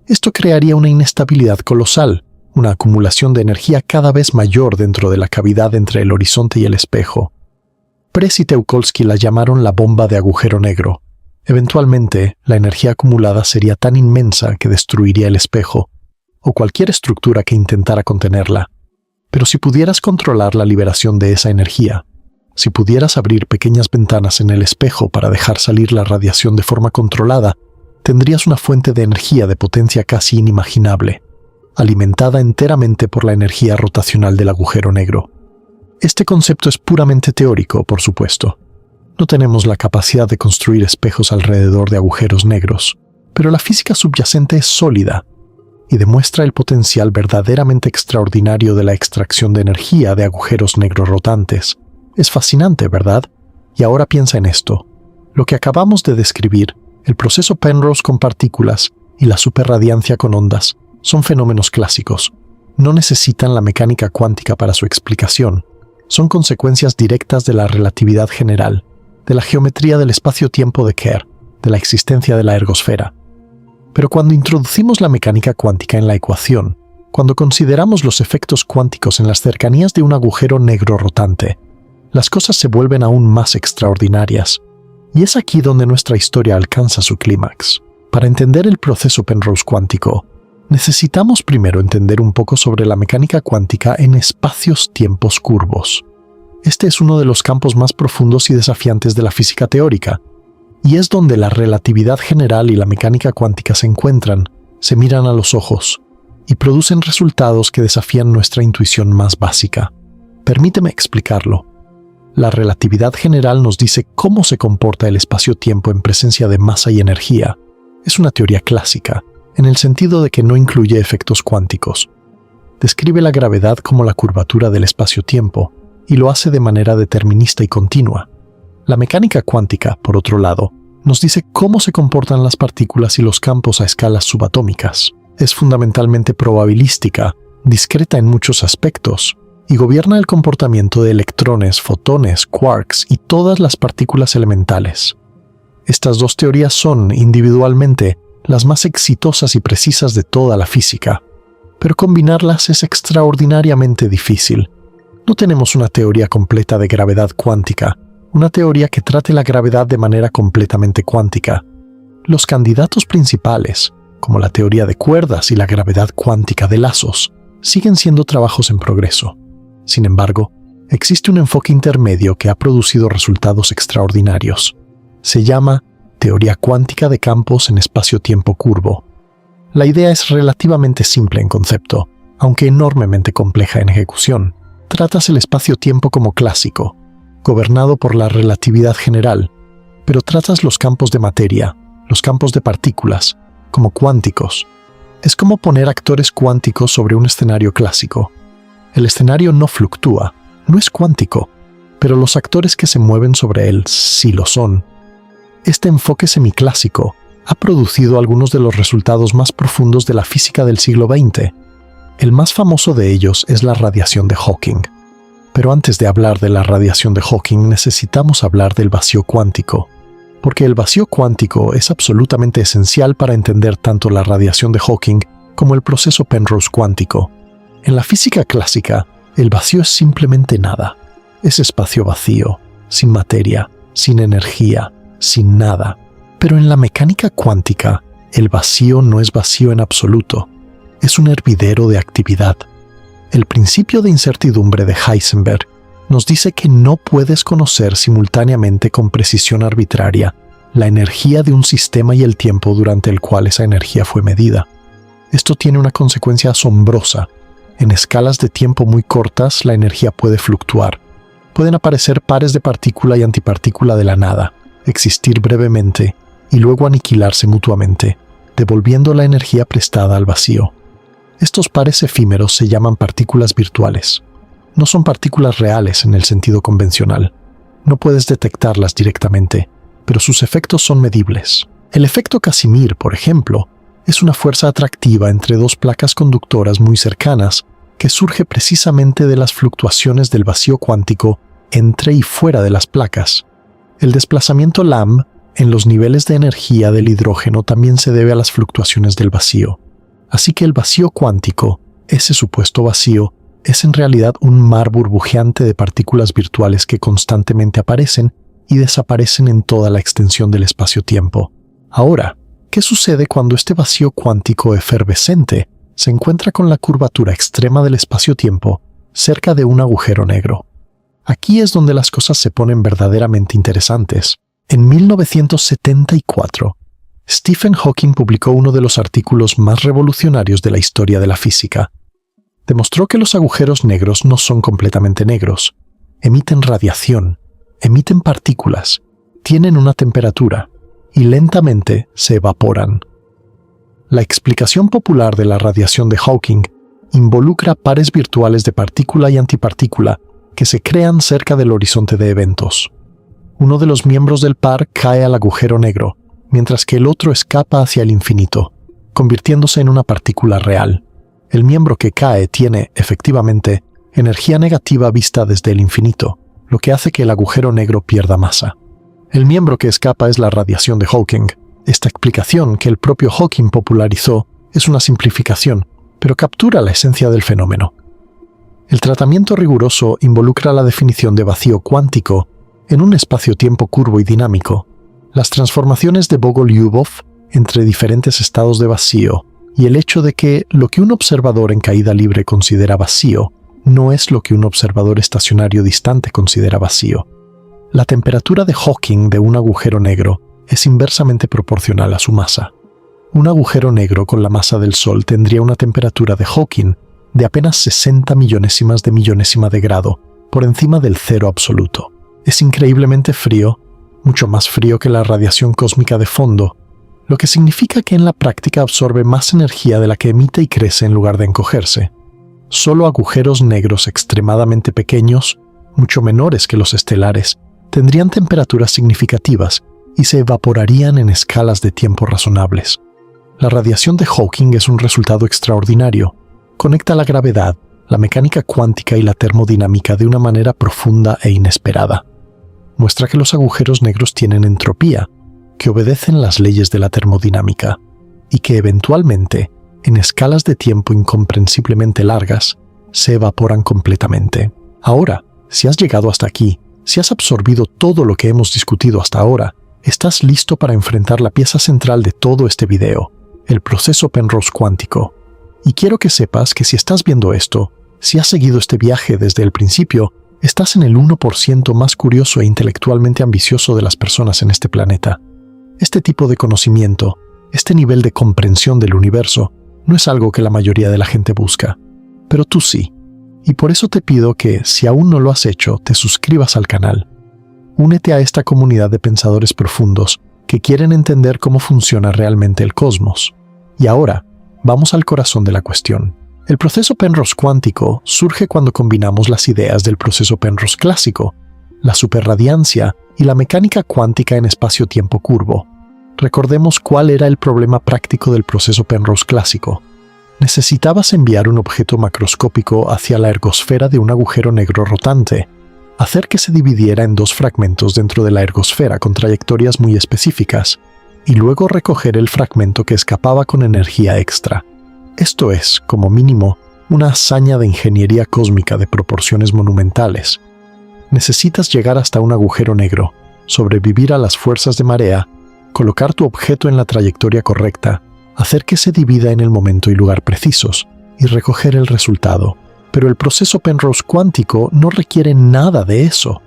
Esto crearía una inestabilidad colosal, una acumulación de energía cada vez mayor dentro de la cavidad entre el horizonte y el espejo. Press y Teokolsky la llamaron la bomba de agujero negro. Eventualmente, la energía acumulada sería tan inmensa que destruiría el espejo, o cualquier estructura que intentara contenerla. Pero si pudieras controlar la liberación de esa energía, si pudieras abrir pequeñas ventanas en el espejo para dejar salir la radiación de forma controlada, tendrías una fuente de energía de potencia casi inimaginable, alimentada enteramente por la energía rotacional del agujero negro. Este concepto es puramente teórico, por supuesto. No tenemos la capacidad de construir espejos alrededor de agujeros negros, pero la física subyacente es sólida y demuestra el potencial verdaderamente extraordinario de la extracción de energía de agujeros negros rotantes. Es fascinante, ¿verdad? Y ahora piensa en esto. Lo que acabamos de describir, el proceso Penrose con partículas y la superradiancia con ondas, son fenómenos clásicos. No necesitan la mecánica cuántica para su explicación. Son consecuencias directas de la relatividad general, de la geometría del espacio-tiempo de Kerr, de la existencia de la ergosfera. Pero cuando introducimos la mecánica cuántica en la ecuación, cuando consideramos los efectos cuánticos en las cercanías de un agujero negro rotante, las cosas se vuelven aún más extraordinarias. Y es aquí donde nuestra historia alcanza su clímax. Para entender el proceso Penrose cuántico, necesitamos primero entender un poco sobre la mecánica cuántica en espacios-tiempos curvos. Este es uno de los campos más profundos y desafiantes de la física teórica, y es donde la relatividad general y la mecánica cuántica se encuentran, se miran a los ojos, y producen resultados que desafían nuestra intuición más básica. Permíteme explicarlo. La relatividad general nos dice cómo se comporta el espacio-tiempo en presencia de masa y energía. Es una teoría clásica, en el sentido de que no incluye efectos cuánticos. Describe la gravedad como la curvatura del espacio-tiempo, y lo hace de manera determinista y continua. La mecánica cuántica, por otro lado, nos dice cómo se comportan las partículas y los campos a escalas subatómicas. Es fundamentalmente probabilística, discreta en muchos aspectos, y gobierna el comportamiento de electrones, fotones, quarks y todas las partículas elementales. Estas dos teorías son, individualmente, las más exitosas y precisas de toda la física, pero combinarlas es extraordinariamente difícil. No tenemos una teoría completa de gravedad cuántica, una teoría que trate la gravedad de manera completamente cuántica. Los candidatos principales, como la teoría de cuerdas y la gravedad cuántica de lazos, siguen siendo trabajos en progreso. Sin embargo, existe un enfoque intermedio que ha producido resultados extraordinarios. Se llama teoría cuántica de campos en espacio-tiempo curvo. La idea es relativamente simple en concepto, aunque enormemente compleja en ejecución. Tratas el espacio-tiempo como clásico, gobernado por la relatividad general, pero tratas los campos de materia, los campos de partículas, como cuánticos. Es como poner actores cuánticos sobre un escenario clásico. El escenario no fluctúa, no es cuántico, pero los actores que se mueven sobre él sí lo son. Este enfoque semiclásico ha producido algunos de los resultados más profundos de la física del siglo XX. El más famoso de ellos es la radiación de Hawking. Pero antes de hablar de la radiación de Hawking, necesitamos hablar del vacío cuántico, porque el vacío cuántico es absolutamente esencial para entender tanto la radiación de Hawking como el proceso Penrose cuántico. En la física clásica, el vacío es simplemente nada. Es espacio vacío, sin materia, sin energía, sin nada. Pero en la mecánica cuántica, el vacío no es vacío en absoluto. Es un hervidero de actividad. El principio de incertidumbre de Heisenberg nos dice que no puedes conocer simultáneamente con precisión arbitraria la energía de un sistema y el tiempo durante el cual esa energía fue medida. Esto tiene una consecuencia asombrosa. En escalas de tiempo muy cortas, la energía puede fluctuar. Pueden aparecer pares de partícula y antipartícula de la nada, existir brevemente y luego aniquilarse mutuamente, devolviendo la energía prestada al vacío. Estos pares efímeros se llaman partículas virtuales. No son partículas reales en el sentido convencional. No puedes detectarlas directamente, pero sus efectos son medibles. El efecto Casimir, por ejemplo, es una fuerza atractiva entre dos placas conductoras muy cercanas que surge precisamente de las fluctuaciones del vacío cuántico entre y fuera de las placas. El desplazamiento Lamb en los niveles de energía del hidrógeno también se debe a las fluctuaciones del vacío. Así que el vacío cuántico, ese supuesto vacío, es en realidad un mar burbujeante de partículas virtuales que constantemente aparecen y desaparecen en toda la extensión del espacio-tiempo. Ahora, ¿qué sucede cuando este vacío cuántico efervescente se encuentra con la curvatura extrema del espacio-tiempo cerca de un agujero negro? Aquí es donde las cosas se ponen verdaderamente interesantes. En 1974, Stephen Hawking publicó uno de los artículos más revolucionarios de la historia de la física. Demostró que los agujeros negros no son completamente negros. Emiten radiación, emiten partículas, tienen una temperatura y lentamente se evaporan. La explicación popular de la radiación de Hawking involucra pares virtuales de partícula y antipartícula que se crean cerca del horizonte de eventos. Uno de los miembros del par cae al agujero negro, mientras que el otro escapa hacia el infinito, convirtiéndose en una partícula real. El miembro que cae tiene, efectivamente, energía negativa vista desde el infinito, lo que hace que el agujero negro pierda masa. El miembro que escapa es la radiación de Hawking. Esta explicación, que el propio Hawking popularizó, es una simplificación, pero captura la esencia del fenómeno. El tratamiento riguroso involucra la definición de vacío cuántico en un espacio-tiempo curvo y dinámico, las transformaciones de Bogol-Lyubov entre diferentes estados de vacío y el hecho de que lo que un observador en caída libre considera vacío no es lo que un observador estacionario distante considera vacío. La temperatura de Hawking de un agujero negro es inversamente proporcional a su masa. Un agujero negro con la masa del Sol tendría una temperatura de Hawking de apenas 60 millonésimas de millonésima de grado, por encima del cero absoluto. Es increíblemente frío, mucho más frío que la radiación cósmica de fondo, lo que significa que en la práctica absorbe más energía de la que emite y crece en lugar de encogerse. Solo agujeros negros extremadamente pequeños, mucho menores que los estelares, tendrían temperaturas significativas y se evaporarían en escalas de tiempo razonables. La radiación de Hawking es un resultado extraordinario. Conecta la gravedad, la mecánica cuántica y la termodinámica de una manera profunda e inesperada. Muestra que los agujeros negros tienen entropía, que obedecen las leyes de la termodinámica, y que eventualmente, en escalas de tiempo incomprensiblemente largas, se evaporan completamente. Ahora, si has llegado hasta aquí, si has absorbido todo lo que hemos discutido hasta ahora, estás listo para enfrentar la pieza central de todo este video, el proceso Penrose cuántico. Y quiero que sepas que si estás viendo esto, si has seguido este viaje desde el principio, estás en el 1% más curioso e intelectualmente ambicioso de las personas en este planeta. Este tipo de conocimiento, este nivel de comprensión del universo, no es algo que la mayoría de la gente busca, pero tú sí. Y por eso te pido que, si aún no lo has hecho, te suscribas al canal. Únete a esta comunidad de pensadores profundos que quieren entender cómo funciona realmente el cosmos. Y ahora, vamos al corazón de la cuestión. El proceso Penrose cuántico surge cuando combinamos las ideas del proceso Penrose clásico, la superradiancia y la mecánica cuántica en espacio-tiempo curvo. Recordemos cuál era el problema práctico del proceso Penrose clásico. Necesitabas enviar un objeto macroscópico hacia la ergosfera de un agujero negro rotante, hacer que se dividiera en dos fragmentos dentro de la ergosfera con trayectorias muy específicas, y luego recoger el fragmento que escapaba con energía extra. Esto es, como mínimo, una hazaña de ingeniería cósmica de proporciones monumentales. Necesitas llegar hasta un agujero negro, sobrevivir a las fuerzas de marea, colocar tu objeto en la trayectoria correcta, hacer que se divida en el momento y lugar precisos, y recoger el resultado. Pero el proceso Penrose cuántico no requiere nada de eso.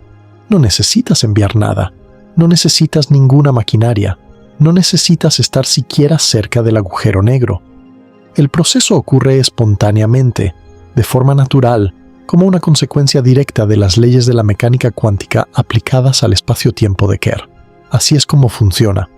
No necesitas enviar nada. No necesitas ninguna maquinaria. No necesitas estar siquiera cerca del agujero negro. El proceso ocurre espontáneamente, de forma natural, como una consecuencia directa de las leyes de la mecánica cuántica aplicadas al espacio-tiempo de Kerr. Así es como funciona.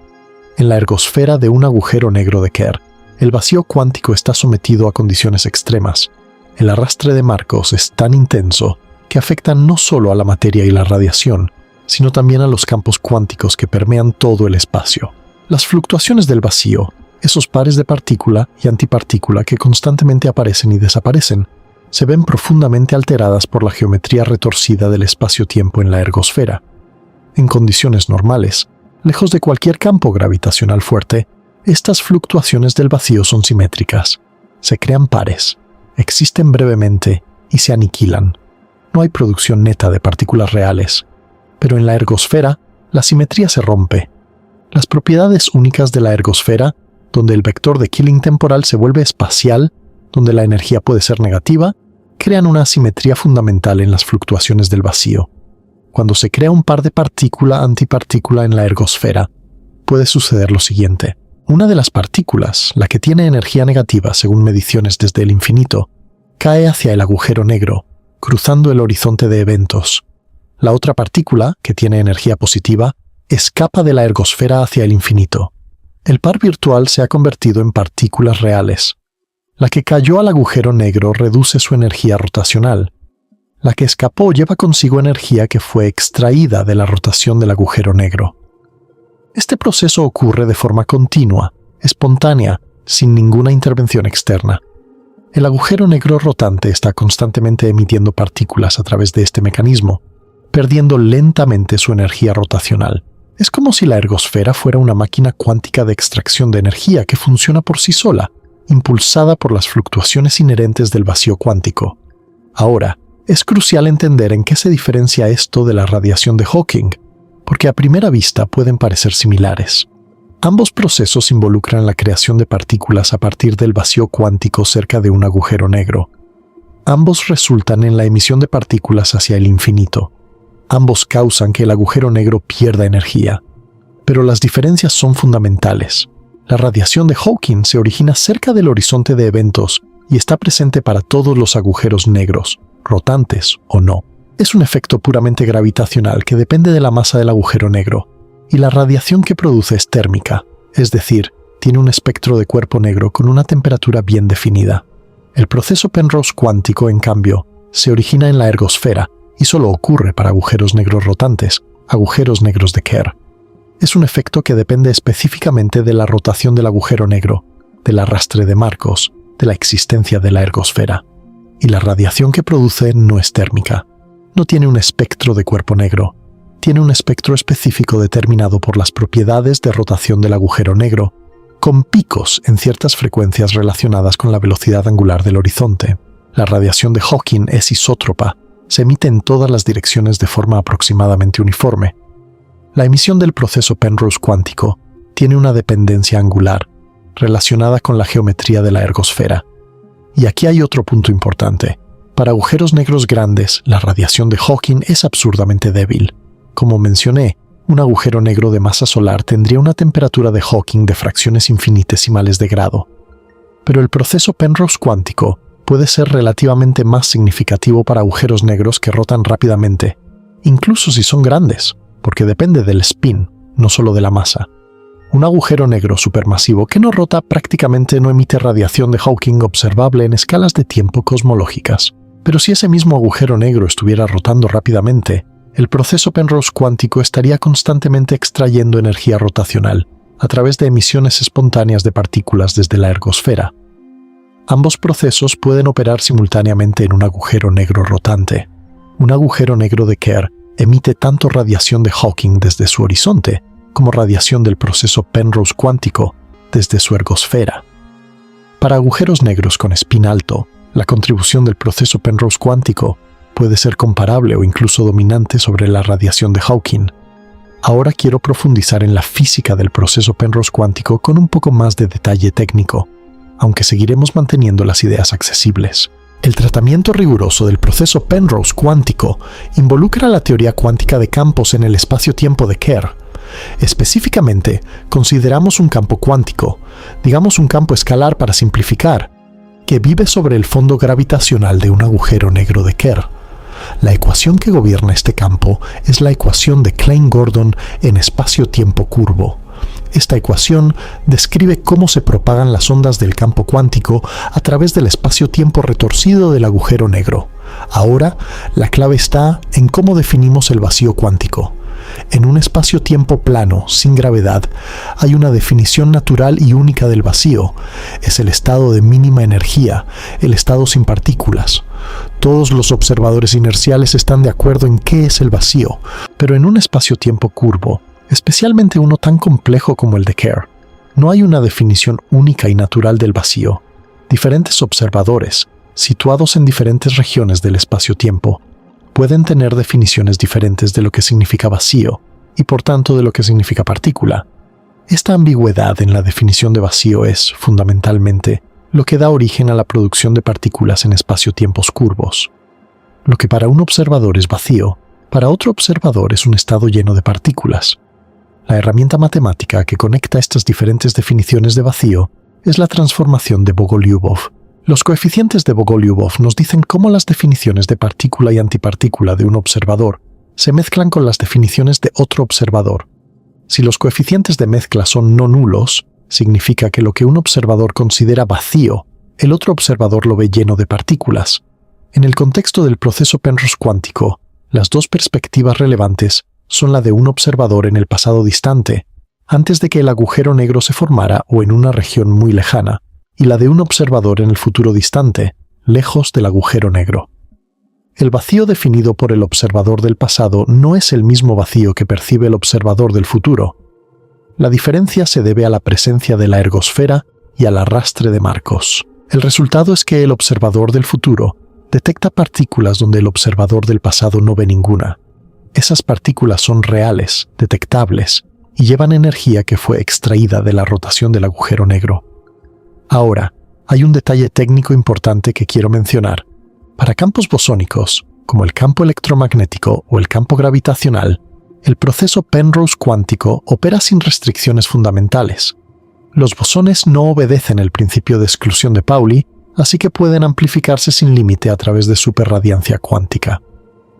En la ergosfera de un agujero negro de Kerr, el vacío cuántico está sometido a condiciones extremas. El arrastre de Marcos es tan intenso que afecta no solo a la materia y la radiación, sino también a los campos cuánticos que permean todo el espacio. Las fluctuaciones del vacío, esos pares de partícula y antipartícula que constantemente aparecen y desaparecen, se ven profundamente alteradas por la geometría retorcida del espacio-tiempo en la ergosfera. En condiciones normales, lejos de cualquier campo gravitacional fuerte, estas fluctuaciones del vacío son simétricas. Se crean pares, existen brevemente y se aniquilan. No hay producción neta de partículas reales. Pero en la ergosfera, la simetría se rompe. Las propiedades únicas de la ergosfera, donde el vector de Killing temporal se vuelve espacial, donde la energía puede ser negativa, crean una asimetría fundamental en las fluctuaciones del vacío. Cuando se crea un par de partícula-antipartícula en la ergosfera, puede suceder lo siguiente. Una de las partículas, la que tiene energía negativa según mediciones desde el infinito, cae hacia el agujero negro, cruzando el horizonte de eventos. La otra partícula, que tiene energía positiva, escapa de la ergosfera hacia el infinito. El par virtual se ha convertido en partículas reales. La que cayó al agujero negro reduce su energía rotacional. La que escapó lleva consigo energía que fue extraída de la rotación del agujero negro. Este proceso ocurre de forma continua, espontánea, sin ninguna intervención externa. El agujero negro rotante está constantemente emitiendo partículas a través de este mecanismo, perdiendo lentamente su energía rotacional. Es como si la ergosfera fuera una máquina cuántica de extracción de energía que funciona por sí sola, impulsada por las fluctuaciones inherentes del vacío cuántico. Ahora, es crucial entender en qué se diferencia esto de la radiación de Hawking, porque a primera vista pueden parecer similares. Ambos procesos involucran la creación de partículas a partir del vacío cuántico cerca de un agujero negro. Ambos resultan en la emisión de partículas hacia el infinito. Ambos causan que el agujero negro pierda energía. Pero las diferencias son fundamentales. La radiación de Hawking se origina cerca del horizonte de eventos y está presente para todos los agujeros negros, rotantes o no. Es un efecto puramente gravitacional que depende de la masa del agujero negro, y la radiación que produce es térmica, es decir, tiene un espectro de cuerpo negro con una temperatura bien definida. El proceso Penrose cuántico, en cambio, se origina en la ergosfera y solo ocurre para agujeros negros rotantes, agujeros negros de Kerr. Es un efecto que depende específicamente de la rotación del agujero negro, del arrastre de Marcos, de la existencia de la ergosfera. Y la radiación que produce no es térmica. No tiene un espectro de cuerpo negro. Tiene un espectro específico determinado por las propiedades de rotación del agujero negro, con picos en ciertas frecuencias relacionadas con la velocidad angular del horizonte. La radiación de Hawking es isótropa, se emite en todas las direcciones de forma aproximadamente uniforme. La emisión del proceso Penrose cuántico tiene una dependencia angular, relacionada con la geometría de la ergosfera. Y aquí hay otro punto importante. Para agujeros negros grandes, la radiación de Hawking es absurdamente débil. Como mencioné, un agujero negro de masa solar tendría una temperatura de Hawking de fracciones infinitesimales de grado. Pero el proceso Penrose cuántico puede ser relativamente más significativo para agujeros negros que rotan rápidamente, incluso si son grandes, porque depende del spin, no solo de la masa. Un agujero negro supermasivo que no rota prácticamente no emite radiación de Hawking observable en escalas de tiempo cosmológicas. Pero si ese mismo agujero negro estuviera rotando rápidamente, el proceso Penrose cuántico estaría constantemente extrayendo energía rotacional a través de emisiones espontáneas de partículas desde la ergosfera. Ambos procesos pueden operar simultáneamente en un agujero negro rotante. Un agujero negro de Kerr emite tanto radiación de Hawking desde su horizonte como radiación del proceso Penrose cuántico desde su ergosfera. Para agujeros negros con spin alto, la contribución del proceso Penrose cuántico puede ser comparable o incluso dominante sobre la radiación de Hawking. Ahora quiero profundizar en la física del proceso Penrose cuántico con un poco más de detalle técnico, aunque seguiremos manteniendo las ideas accesibles. El tratamiento riguroso del proceso Penrose cuántico involucra la teoría cuántica de campos en el espacio-tiempo de Kerr. Específicamente, consideramos un campo cuántico, digamos un campo escalar para simplificar, que vive sobre el fondo gravitacional de un agujero negro de Kerr. La ecuación que gobierna este campo es la ecuación de Klein-Gordon en espacio-tiempo curvo. Esta ecuación describe cómo se propagan las ondas del campo cuántico a través del espacio-tiempo retorcido del agujero negro. Ahora, la clave está en cómo definimos el vacío cuántico. En un espacio-tiempo plano, sin gravedad, hay una definición natural y única del vacío. Es el estado de mínima energía, el estado sin partículas. Todos los observadores inerciales están de acuerdo en qué es el vacío, pero en un espacio-tiempo curvo, especialmente uno tan complejo como el de Kerr, no hay una definición única y natural del vacío. Diferentes observadores, situados en diferentes regiones del espacio-tiempo, pueden tener definiciones diferentes de lo que significa vacío y por tanto de lo que significa partícula. Esta ambigüedad en la definición de vacío es, fundamentalmente, lo que da origen a la producción de partículas en espacio-tiempos curvos. Lo que para un observador es vacío, para otro observador es un estado lleno de partículas. La herramienta matemática que conecta estas diferentes definiciones de vacío es la transformación de Bogoliubov. Los coeficientes de Bogoliubov nos dicen cómo las definiciones de partícula y antipartícula de un observador se mezclan con las definiciones de otro observador. Si los coeficientes de mezcla son no nulos, significa que lo que un observador considera vacío, el otro observador lo ve lleno de partículas. En el contexto del proceso Penrose cuántico, las dos perspectivas relevantes son la de un observador en el pasado distante, antes de que el agujero negro se formara o en una región muy lejana, y la de un observador en el futuro distante, lejos del agujero negro. El vacío definido por el observador del pasado no es el mismo vacío que percibe el observador del futuro. La diferencia se debe a la presencia de la ergosfera y al arrastre de Marcos. El resultado es que el observador del futuro detecta partículas donde el observador del pasado no ve ninguna. Esas partículas son reales, detectables, y llevan energía que fue extraída de la rotación del agujero negro. Ahora, hay un detalle técnico importante que quiero mencionar. Para campos bosónicos, como el campo electromagnético o el campo gravitacional, el proceso Penrose cuántico opera sin restricciones fundamentales. Los bosones no obedecen el principio de exclusión de Pauli, así que pueden amplificarse sin límite a través de superradiancia cuántica.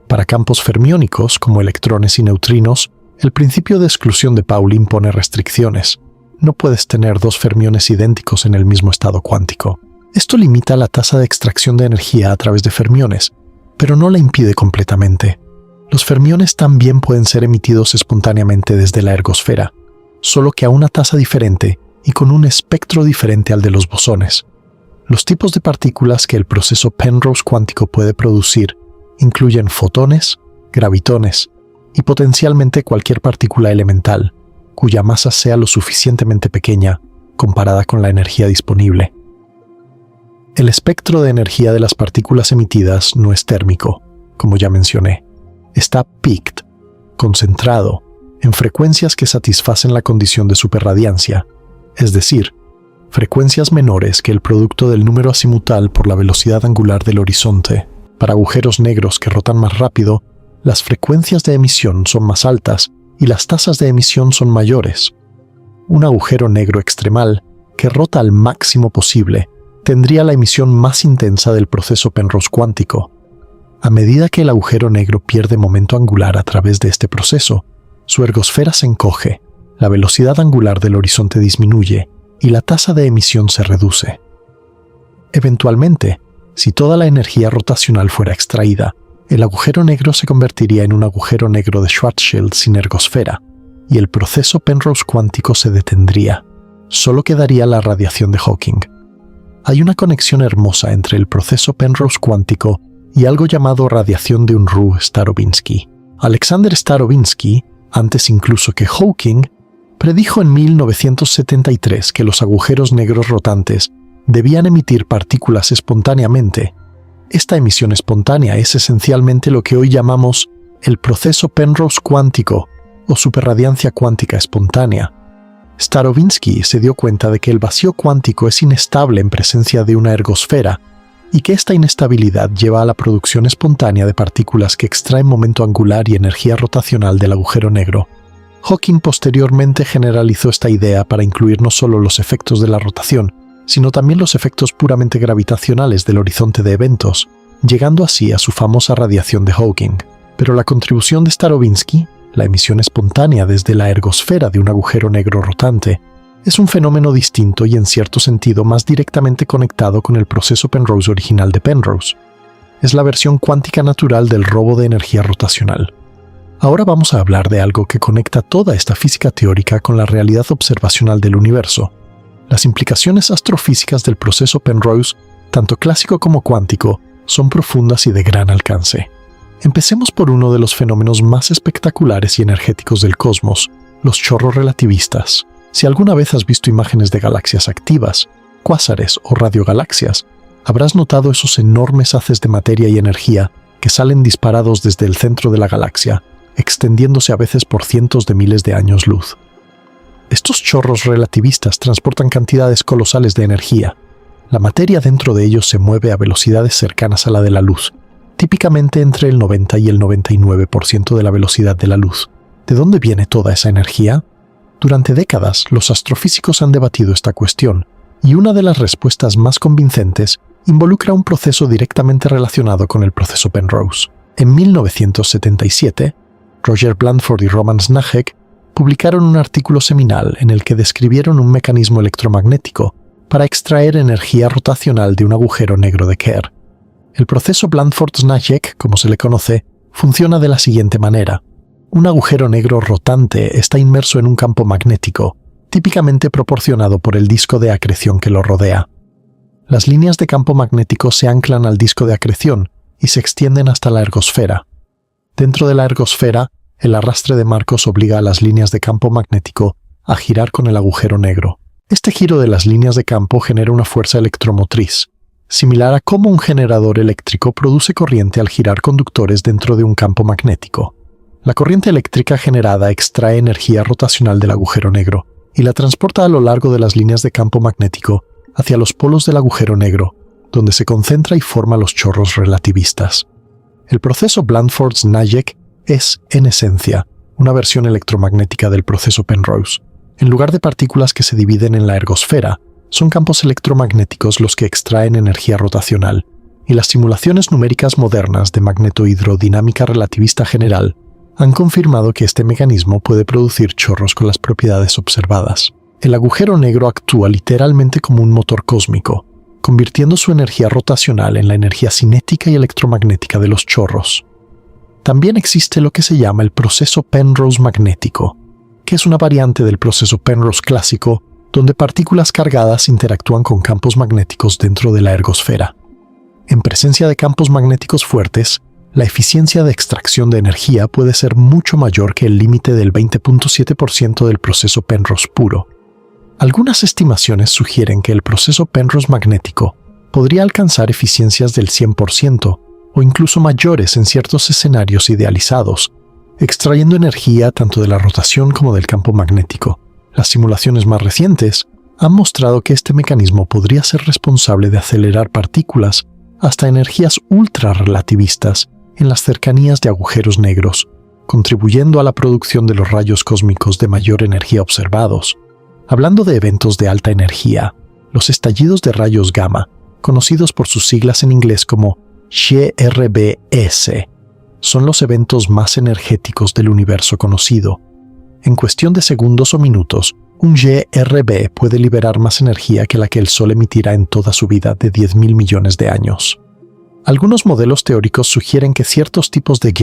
Para campos fermiónicos, como electrones y neutrinos, el principio de exclusión de Pauli impone restricciones. No puedes tener dos fermiones idénticos en el mismo estado cuántico. Esto limita la tasa de extracción de energía a través de fermiones, pero no la impide completamente. Los fermiones también pueden ser emitidos espontáneamente desde la ergosfera, solo que a una tasa diferente y con un espectro diferente al de los bosones. Los tipos de partículas que el proceso Penrose cuántico puede producir incluyen fotones, gravitones y potencialmente cualquier partícula elemental, cuya masa sea lo suficientemente pequeña comparada con la energía disponible. El espectro de energía de las partículas emitidas no es térmico, como ya mencioné. Está peaked, concentrado, en frecuencias que satisfacen la condición de superradiancia, es decir, frecuencias menores que el producto del número azimutal por la velocidad angular del horizonte. Para agujeros negros que rotan más rápido, las frecuencias de emisión son más altas y las tasas de emisión son mayores. Un agujero negro extremal, que rota al máximo posible, tendría la emisión más intensa del proceso Penrose cuántico. A medida que el agujero negro pierde momento angular a través de este proceso, su ergosfera se encoge, la velocidad angular del horizonte disminuye y la tasa de emisión se reduce. Eventualmente, si toda la energía rotacional fuera extraída, el agujero negro se convertiría en un agujero negro de Schwarzschild sin ergosfera, y el proceso Penrose cuántico se detendría. Solo quedaría la radiación de Hawking. hay una conexión hermosa entre el proceso Penrose cuántico y algo llamado radiación de Unruh-Starobinsky. Alexander Starobinsky, antes incluso que Hawking, predijo en 1973 que los agujeros negros rotantes debían emitir partículas espontáneamente. Esta emisión espontánea es esencialmente lo que hoy llamamos el proceso Penrose cuántico o superradiancia cuántica espontánea. Starobinsky se dio cuenta de que el vacío cuántico es inestable en presencia de una ergosfera y que esta inestabilidad lleva a la producción espontánea de partículas que extraen momento angular y energía rotacional del agujero negro. Hawking posteriormente generalizó esta idea para incluir no solo los efectos de la rotación, sino también los efectos puramente gravitacionales del horizonte de eventos, llegando así a su famosa radiación de Hawking. Pero la contribución de Starobinsky, la emisión espontánea desde la ergosfera de un agujero negro rotante, es un fenómeno distinto y en cierto sentido más directamente conectado con el proceso Penrose original de Penrose. Es la versión cuántica natural del robo de energía rotacional. Ahora vamos a hablar de algo que conecta toda esta física teórica con la realidad observacional del universo. Las implicaciones astrofísicas del proceso Penrose, tanto clásico como cuántico, son profundas y de gran alcance. Empecemos por uno de los fenómenos más espectaculares y energéticos del cosmos, los chorros relativistas. Si alguna vez has visto imágenes de galaxias activas, cuásares o radiogalaxias, habrás notado esos enormes haces de materia y energía que salen disparados desde el centro de la galaxia, extendiéndose a veces por cientos de miles de años luz. Estos chorros relativistas transportan cantidades colosales de energía. La materia dentro de ellos se mueve a velocidades cercanas a la de la luz, típicamente entre el 90 y el 99% de la velocidad de la luz. ¿De dónde viene toda esa energía? Durante décadas, los astrofísicos han debatido esta cuestión, y una de las respuestas más convincentes involucra un proceso directamente relacionado con el proceso Penrose. En 1977, Roger Blandford y Roman Snahek publicaron un artículo seminal en el que describieron un mecanismo electromagnético para extraer energía rotacional de un agujero negro de Kerr. El proceso Blandford-Snahek, como se le conoce, funciona de la siguiente manera. Un agujero negro rotante está inmerso en un campo magnético, típicamente proporcionado por el disco de acreción que lo rodea. Las líneas de campo magnético se anclan al disco de acreción y se extienden hasta la ergosfera. Dentro de la ergosfera, el arrastre de Marcos obliga a las líneas de campo magnético a girar con el agujero negro. Este giro de las líneas de campo genera una fuerza electromotriz, similar a cómo un generador eléctrico produce corriente al girar conductores dentro de un campo magnético. La corriente eléctrica generada extrae energía rotacional del agujero negro y la transporta a lo largo de las líneas de campo magnético hacia los polos del agujero negro, donde se concentra y forma los chorros relativistas. El proceso Blandford-Snahek es, en esencia, una versión electromagnética del proceso Penrose. En lugar de partículas que se dividen en la ergosfera, son campos electromagnéticos los que extraen energía rotacional, y las simulaciones numéricas modernas de magnetohidrodinámica relativista general han confirmado que este mecanismo puede producir chorros con las propiedades observadas. El agujero negro actúa literalmente como un motor cósmico, convirtiendo su energía rotacional en la energía cinética y electromagnética de los chorros. También existe lo que se llama el proceso Penrose magnético, que es una variante del proceso Penrose clásico, donde partículas cargadas interactúan con campos magnéticos dentro de la ergosfera. En presencia de campos magnéticos fuertes, la eficiencia de extracción de energía puede ser mucho mayor que el límite del 20.7% del proceso Penrose puro. Algunas estimaciones sugieren que el proceso Penrose magnético podría alcanzar eficiencias del 100% o incluso mayores en ciertos escenarios idealizados, extrayendo energía tanto de la rotación como del campo magnético. Las simulaciones más recientes han mostrado que este mecanismo podría ser responsable de acelerar partículas hasta energías ultrarrelativistas en las cercanías de agujeros negros, contribuyendo a la producción de los rayos cósmicos de mayor energía observados. Hablando de eventos de alta energía, los estallidos de rayos gamma, conocidos por sus siglas en inglés como GRBS, son los eventos más energéticos del universo conocido. En cuestión de segundos o minutos, un GRB puede liberar más energía que la que el Sol emitirá en toda su vida de 10.000 millones de años. Algunos modelos teóricos sugieren que ciertos tipos de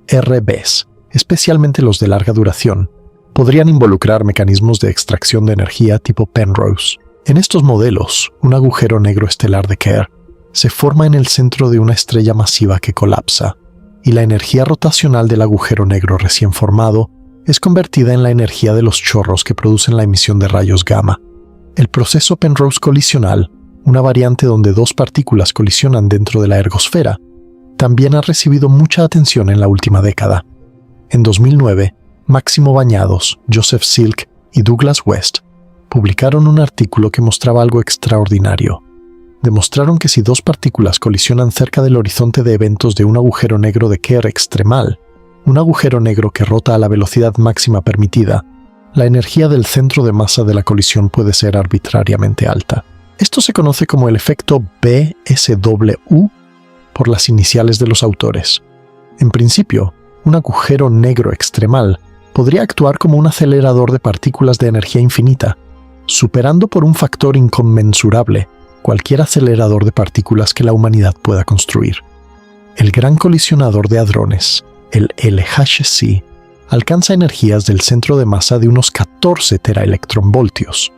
GRBs, especialmente los de larga duración, podrían involucrar mecanismos de extracción de energía tipo Penrose. En estos modelos, un agujero negro estelar de Kerr se forma en el centro de una estrella masiva que colapsa, y la energía rotacional del agujero negro recién formado es convertida en la energía de los chorros que producen la emisión de rayos gamma. El proceso Penrose colisional, una variante donde dos partículas colisionan dentro de la ergosfera, también ha recibido mucha atención en la última década. En 2009, Máximo Bañados, Joseph Silk y Douglas West publicaron un artículo que mostraba algo extraordinario. Demostraron que si dos partículas colisionan cerca del horizonte de eventos de un agujero negro de Kerr extremal, un agujero negro que rota a la velocidad máxima permitida, la energía del centro de masa de la colisión puede ser arbitrariamente alta. Esto se conoce como el efecto BSW por las iniciales de los autores. En principio, un agujero negro extremal podría actuar como un acelerador de partículas de energía infinita, superando por un factor inconmensurable cualquier acelerador de partículas que la humanidad pueda construir. El Gran Colisionador de Hadrones, el LHC, alcanza energías del centro de masa de unos 14 teraelectronvoltios.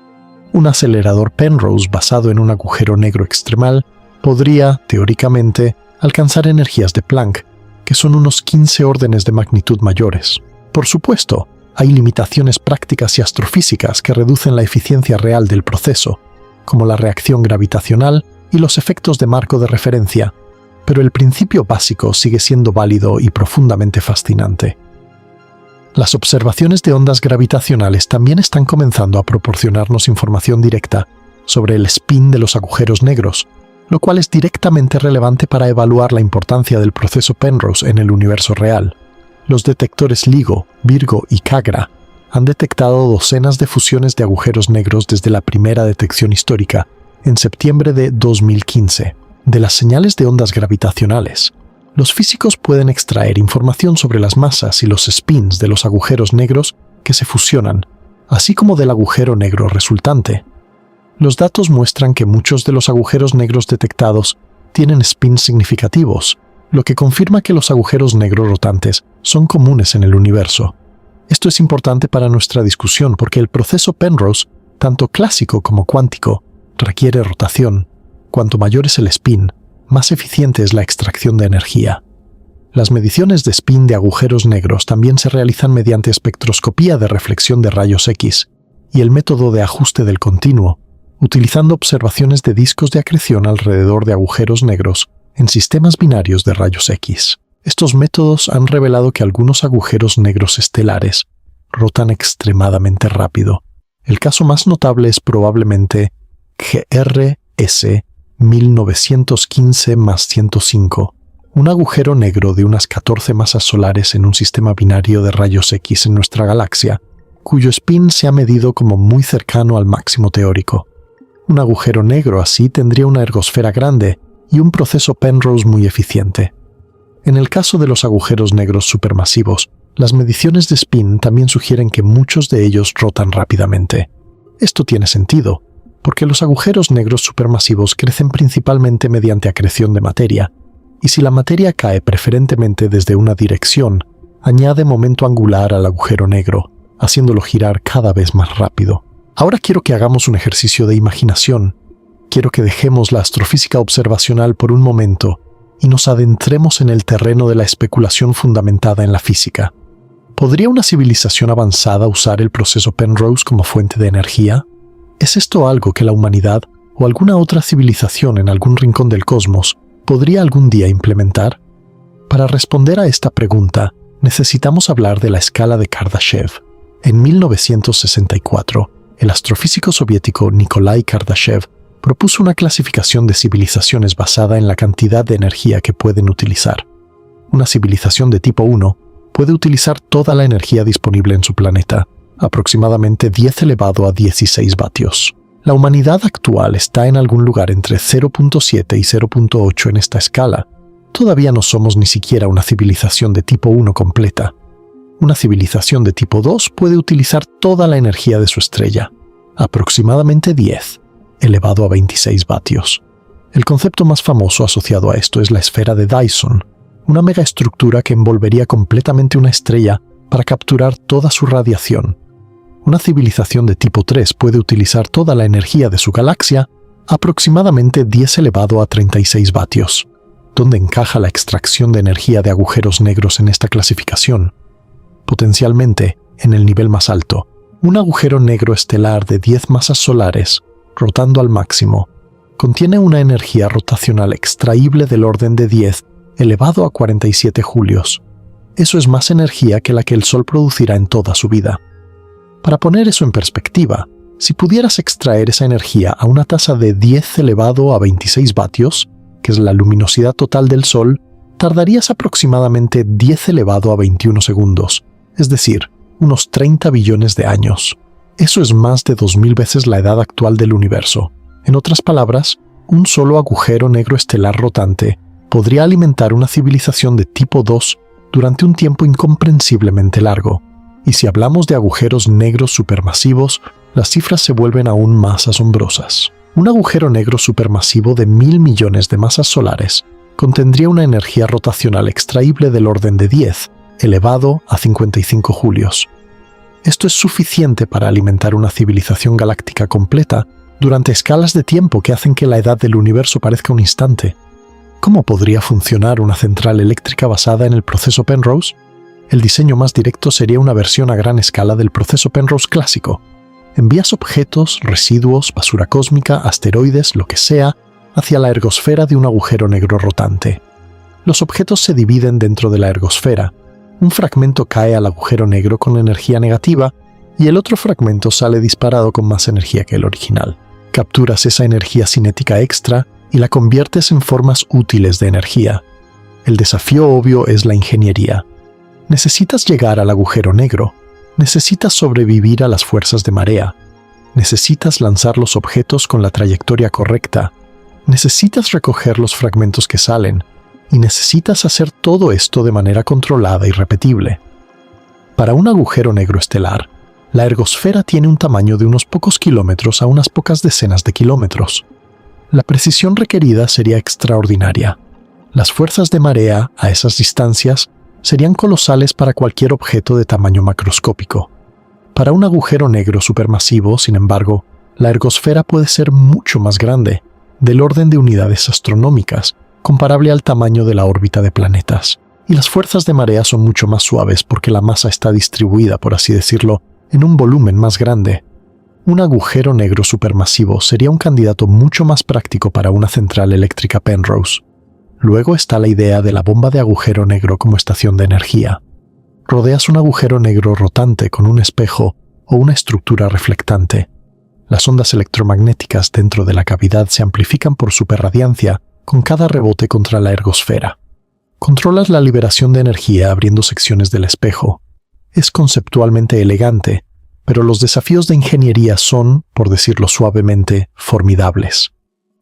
Un acelerador Penrose basado en un agujero negro extremal podría, teóricamente, alcanzar energías de Planck, que son unos 15 órdenes de magnitud mayores. Por supuesto, hay limitaciones prácticas y astrofísicas que reducen la eficiencia real del proceso, como la reacción gravitacional y los efectos de marco de referencia, pero el principio básico sigue siendo válido y profundamente fascinante. Las observaciones de ondas gravitacionales también están comenzando a proporcionarnos información directa sobre el spin de los agujeros negros, lo cual es directamente relevante para evaluar la importancia del proceso Penrose en el universo real. Los detectores LIGO, Virgo y CAGRA han detectado docenas de fusiones de agujeros negros desde la primera detección histórica, en septiembre de 2015. De las señales de ondas gravitacionales, los físicos pueden extraer información sobre las masas y los spins de los agujeros negros que se fusionan, así como del agujero negro resultante. Los datos muestran que muchos de los agujeros negros detectados tienen spins significativos, lo que confirma que los agujeros negros rotantes son comunes en el universo. Esto es importante para nuestra discusión porque el proceso Penrose, tanto clásico como cuántico, requiere rotación. Cuanto mayor es el spin, más eficiente es la extracción de energía. Las mediciones de spin de agujeros negros también se realizan mediante espectroscopía de reflexión de rayos X y el método de ajuste del continuo, utilizando observaciones de discos de acreción alrededor de agujeros negros en sistemas binarios de rayos X. Estos métodos han revelado que algunos agujeros negros estelares rotan extremadamente rápido. El caso más notable es probablemente GRS 1915+105, un agujero negro de unas 14 masas solares en un sistema binario de rayos X en nuestra galaxia, cuyo spin se ha medido como muy cercano al máximo teórico. Un agujero negro así tendría una ergosfera grande y un proceso Penrose muy eficiente. En el caso de los agujeros negros supermasivos, las mediciones de spin también sugieren que muchos de ellos rotan rápidamente. Esto tiene sentido, porque los agujeros negros supermasivos crecen principalmente mediante acreción de materia, y si la materia cae preferentemente desde una dirección, añade momento angular al agujero negro, haciéndolo girar cada vez más rápido. Ahora quiero que hagamos un ejercicio de imaginación. Quiero que dejemos la astrofísica observacional por un momento y nos adentremos en el terreno de la especulación fundamentada en la física. ¿Podría una civilización avanzada usar el proceso Penrose como fuente de energía? ¿Es esto algo que la humanidad o alguna otra civilización en algún rincón del cosmos podría algún día implementar? Para responder a esta pregunta, necesitamos hablar de la escala de Kardashev. En 1964, el astrofísico soviético Nikolai Kardashev propuso una clasificación de civilizaciones basada en la cantidad de energía que pueden utilizar. Una civilización de tipo 1 puede utilizar toda la energía disponible en su planeta, aproximadamente 10 elevado a 16 vatios. La humanidad actual está en algún lugar entre 0.7 y 0.8 en esta escala. Todavía no somos ni siquiera una civilización de tipo 1 completa. Una civilización de tipo 2 puede utilizar toda la energía de su estrella, aproximadamente 10, elevado a 26 vatios. El concepto más famoso asociado a esto es la esfera de Dyson, una megaestructura que envolvería completamente una estrella para capturar toda su radiación. Una civilización de tipo 3 puede utilizar toda la energía de su galaxia, aproximadamente 10 elevado a 36 vatios. ¿Dónde encaja la extracción de energía de agujeros negros en esta clasificación? Potencialmente, en el nivel más alto, un agujero negro estelar de 10 masas solares, rotando al máximo, contiene una energía rotacional extraíble del orden de 10 elevado a 47 julios. Eso es más energía que la que el Sol producirá en toda su vida. Para poner eso en perspectiva, si pudieras extraer esa energía a una tasa de 10 elevado a 26 vatios, que es la luminosidad total del Sol, tardarías aproximadamente 10 elevado a 21 segundos, es decir, unos 30 billones de años. Eso es más de 2000 veces la edad actual del universo. En otras palabras, un solo agujero negro estelar rotante podría alimentar una civilización de tipo 2 durante un tiempo incomprensiblemente largo. Y si hablamos de agujeros negros supermasivos, las cifras se vuelven aún más asombrosas. Un agujero negro supermasivo de 1000 millones de masas solares contendría una energía rotacional extraíble del orden de 10, elevado a 55 julios. Esto es suficiente para alimentar una civilización galáctica completa durante escalas de tiempo que hacen que la edad del universo parezca un instante. ¿Cómo podría funcionar una central eléctrica basada en el proceso Penrose? El diseño más directo sería una versión a gran escala del proceso Penrose clásico. Envías objetos, residuos, basura cósmica, asteroides, lo que sea, hacia la ergosfera de un agujero negro rotante. Los objetos se dividen dentro de la ergosfera. Un fragmento cae al agujero negro con energía negativa y el otro fragmento sale disparado con más energía que el original. Capturas esa energía cinética extra y la conviertes en formas útiles de energía. El desafío obvio es la ingeniería. Necesitas llegar al agujero negro. Necesitas sobrevivir a las fuerzas de marea. Necesitas lanzar los objetos con la trayectoria correcta. Necesitas recoger los fragmentos que salen. Y necesitas hacer todo esto de manera controlada y repetible. Para un agujero negro estelar, la ergosfera tiene un tamaño de unos pocos kilómetros a unas pocas decenas de kilómetros. La precisión requerida sería extraordinaria. Las fuerzas de marea a esas distancias serían colosales para cualquier objeto de tamaño macroscópico. Para un agujero negro supermasivo, sin embargo, la ergosfera puede ser mucho más grande, del orden de unidades astronómicas, comparable al tamaño de la órbita de planetas. Y las fuerzas de marea son mucho más suaves porque la masa está distribuida, por así decirlo, en un volumen más grande. Un agujero negro supermasivo sería un candidato mucho más práctico para una central eléctrica Penrose. Luego está la idea de la bomba de agujero negro como estación de energía. Rodeas un agujero negro rotante con un espejo o una estructura reflectante. Las ondas electromagnéticas dentro de la cavidad se amplifican por superradiancia con cada rebote contra la ergosfera. Controlas la liberación de energía abriendo secciones del espejo. Es conceptualmente elegante, pero los desafíos de ingeniería son, por decirlo suavemente, formidables.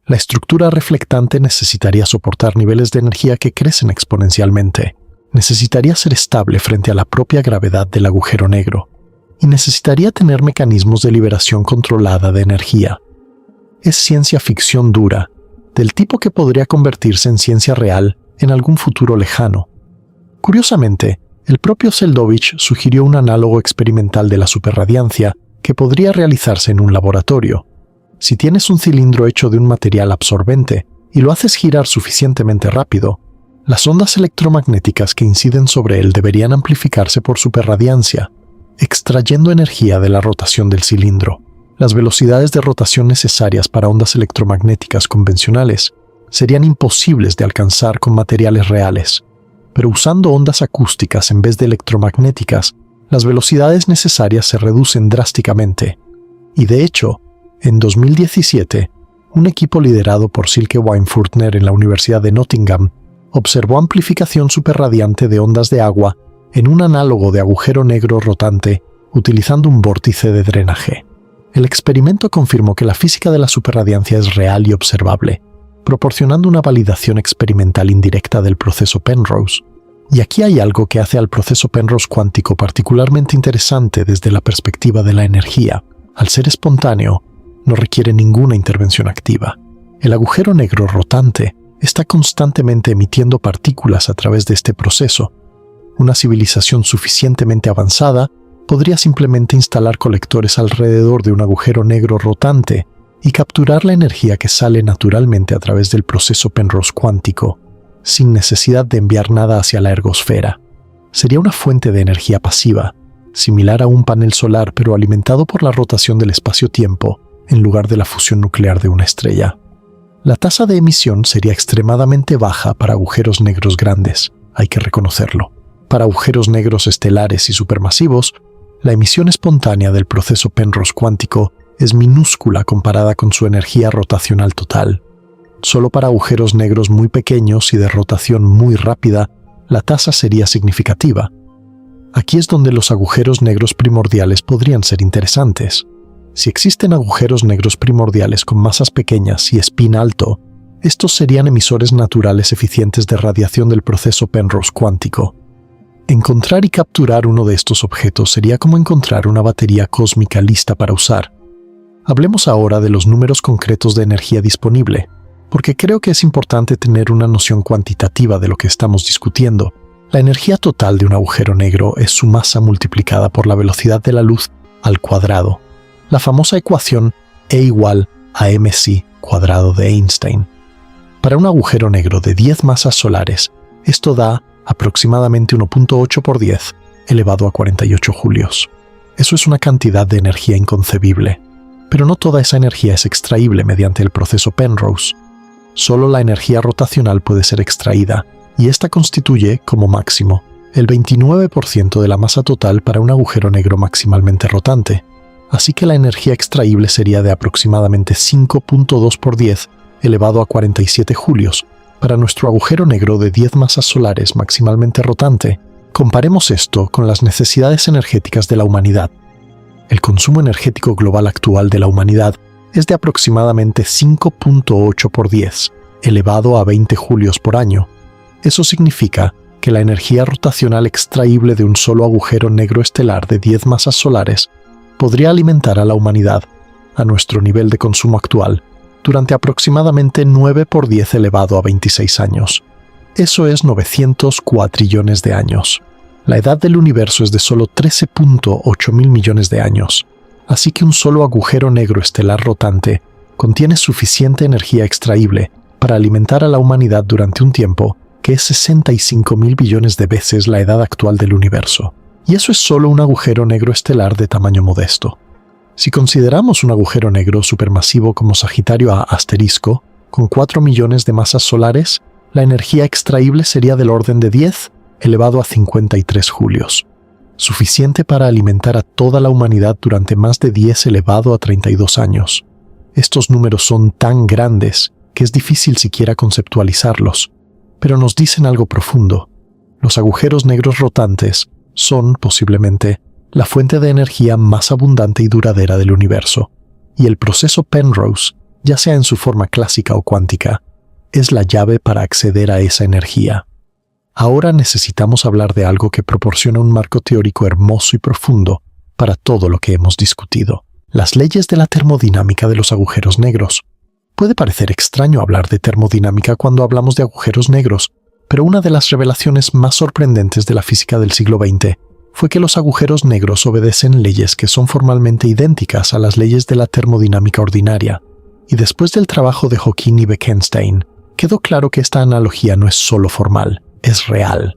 La estructura reflectante necesitaría soportar niveles de energía que crecen exponencialmente. Necesitaría ser estable frente a la propia gravedad del agujero negro. Y necesitaría tener mecanismos de liberación controlada de energía. Es ciencia ficción dura, del tipo que podría convertirse en ciencia real en algún futuro lejano. Curiosamente, el propio Zeldovich sugirió un análogo experimental de la superradiancia que podría realizarse en un laboratorio. Si tienes un cilindro hecho de un material absorbente y lo haces girar suficientemente rápido, las ondas electromagnéticas que inciden sobre él deberían amplificarse por superradiancia, extrayendo energía de la rotación del cilindro. Las velocidades de rotación necesarias para ondas electromagnéticas convencionales serían imposibles de alcanzar con materiales reales, pero usando ondas acústicas en vez de electromagnéticas, las velocidades necesarias se reducen drásticamente. Y de hecho, en 2017, un equipo liderado por Silke Weinfurtner en la Universidad de Nottingham observó amplificación superradiante de ondas de agua en un análogo de agujero negro rotante utilizando un vórtice de drenaje. El experimento confirmó que la física de la superradiancia es real y observable, proporcionando una validación experimental indirecta del proceso Penrose. Y aquí hay algo que hace al proceso Penrose cuántico particularmente interesante desde la perspectiva de la energía. Al ser espontáneo, no requiere ninguna intervención activa. El agujero negro rotante está constantemente emitiendo partículas a través de este proceso. Una civilización suficientemente avanzada podría simplemente instalar colectores alrededor de un agujero negro rotante y capturar la energía que sale naturalmente a través del proceso Penrose cuántico, sin necesidad de enviar nada hacia la ergosfera. Sería una fuente de energía pasiva, similar a un panel solar pero alimentado por la rotación del espacio-tiempo en lugar de la fusión nuclear de una estrella. La tasa de emisión sería extremadamente baja para agujeros negros grandes, hay que reconocerlo. Para agujeros negros estelares y supermasivos, la emisión espontánea del proceso Penrose cuántico es minúscula comparada con su energía rotacional total. Solo para agujeros negros muy pequeños y de rotación muy rápida, la tasa sería significativa. Aquí es donde los agujeros negros primordiales podrían ser interesantes. Si existen agujeros negros primordiales con masas pequeñas y spin alto, estos serían emisores naturales eficientes de radiación del proceso Penrose cuántico. Encontrar y capturar uno de estos objetos sería como encontrar una batería cósmica lista para usar. Hablemos ahora de los números concretos de energía disponible, porque creo que es importante tener una noción cuantitativa de lo que estamos discutiendo. La energía total de un agujero negro es su masa multiplicada por la velocidad de la luz al cuadrado. La famosa ecuación E igual a mc cuadrado de Einstein. Para un agujero negro de 10 masas solares, esto da aproximadamente 1.8 por 10 elevado a 48 julios. Eso es una cantidad de energía inconcebible. Pero no toda esa energía es extraíble mediante el proceso Penrose. Solo la energía rotacional puede ser extraída, y esta constituye, como máximo, el 29% de la masa total para un agujero negro maximalmente rotante. Así que la energía extraíble sería de aproximadamente 5.2 por 10 elevado a 47 julios para nuestro agujero negro de 10 masas solares maximalmente rotante. Comparemos esto con las necesidades energéticas de la humanidad. El consumo energético global actual de la humanidad es de aproximadamente 5.8 por 10 elevado a 20 julios por año. Eso significa que la energía rotacional extraíble de un solo agujero negro estelar de 10 masas solares podría alimentar a la humanidad, a nuestro nivel de consumo actual, durante aproximadamente 9 por 10 elevado a 26 años. Eso es 900 cuatrillones de años. La edad del universo es de solo 13.8 mil millones de años, así que un solo agujero negro estelar rotante contiene suficiente energía extraíble para alimentar a la humanidad durante un tiempo que es 65 mil billones de veces la edad actual del universo. Y eso es solo un agujero negro estelar de tamaño modesto. Si consideramos un agujero negro supermasivo como Sagitario A*, con 4 millones de masas solares, la energía extraíble sería del orden de 10 elevado a 53 julios, suficiente para alimentar a toda la humanidad durante más de 10 elevado a 32 años. Estos números son tan grandes que es difícil siquiera conceptualizarlos, pero nos dicen algo profundo. Los agujeros negros rotantes son, posiblemente, la fuente de energía más abundante y duradera del universo, y el proceso Penrose, ya sea en su forma clásica o cuántica, es la llave para acceder a esa energía. Ahora necesitamos hablar de algo que proporciona un marco teórico hermoso y profundo para todo lo que hemos discutido: las leyes de la termodinámica de los agujeros negros. Puede parecer extraño hablar de termodinámica cuando hablamos de agujeros negros, pero una de las revelaciones más sorprendentes de la física del siglo XX fue que los agujeros negros obedecen leyes que son formalmente idénticas a las leyes de la termodinámica ordinaria. Y después del trabajo de Hawking y Bekenstein, quedó claro que esta analogía no es solo formal, es real.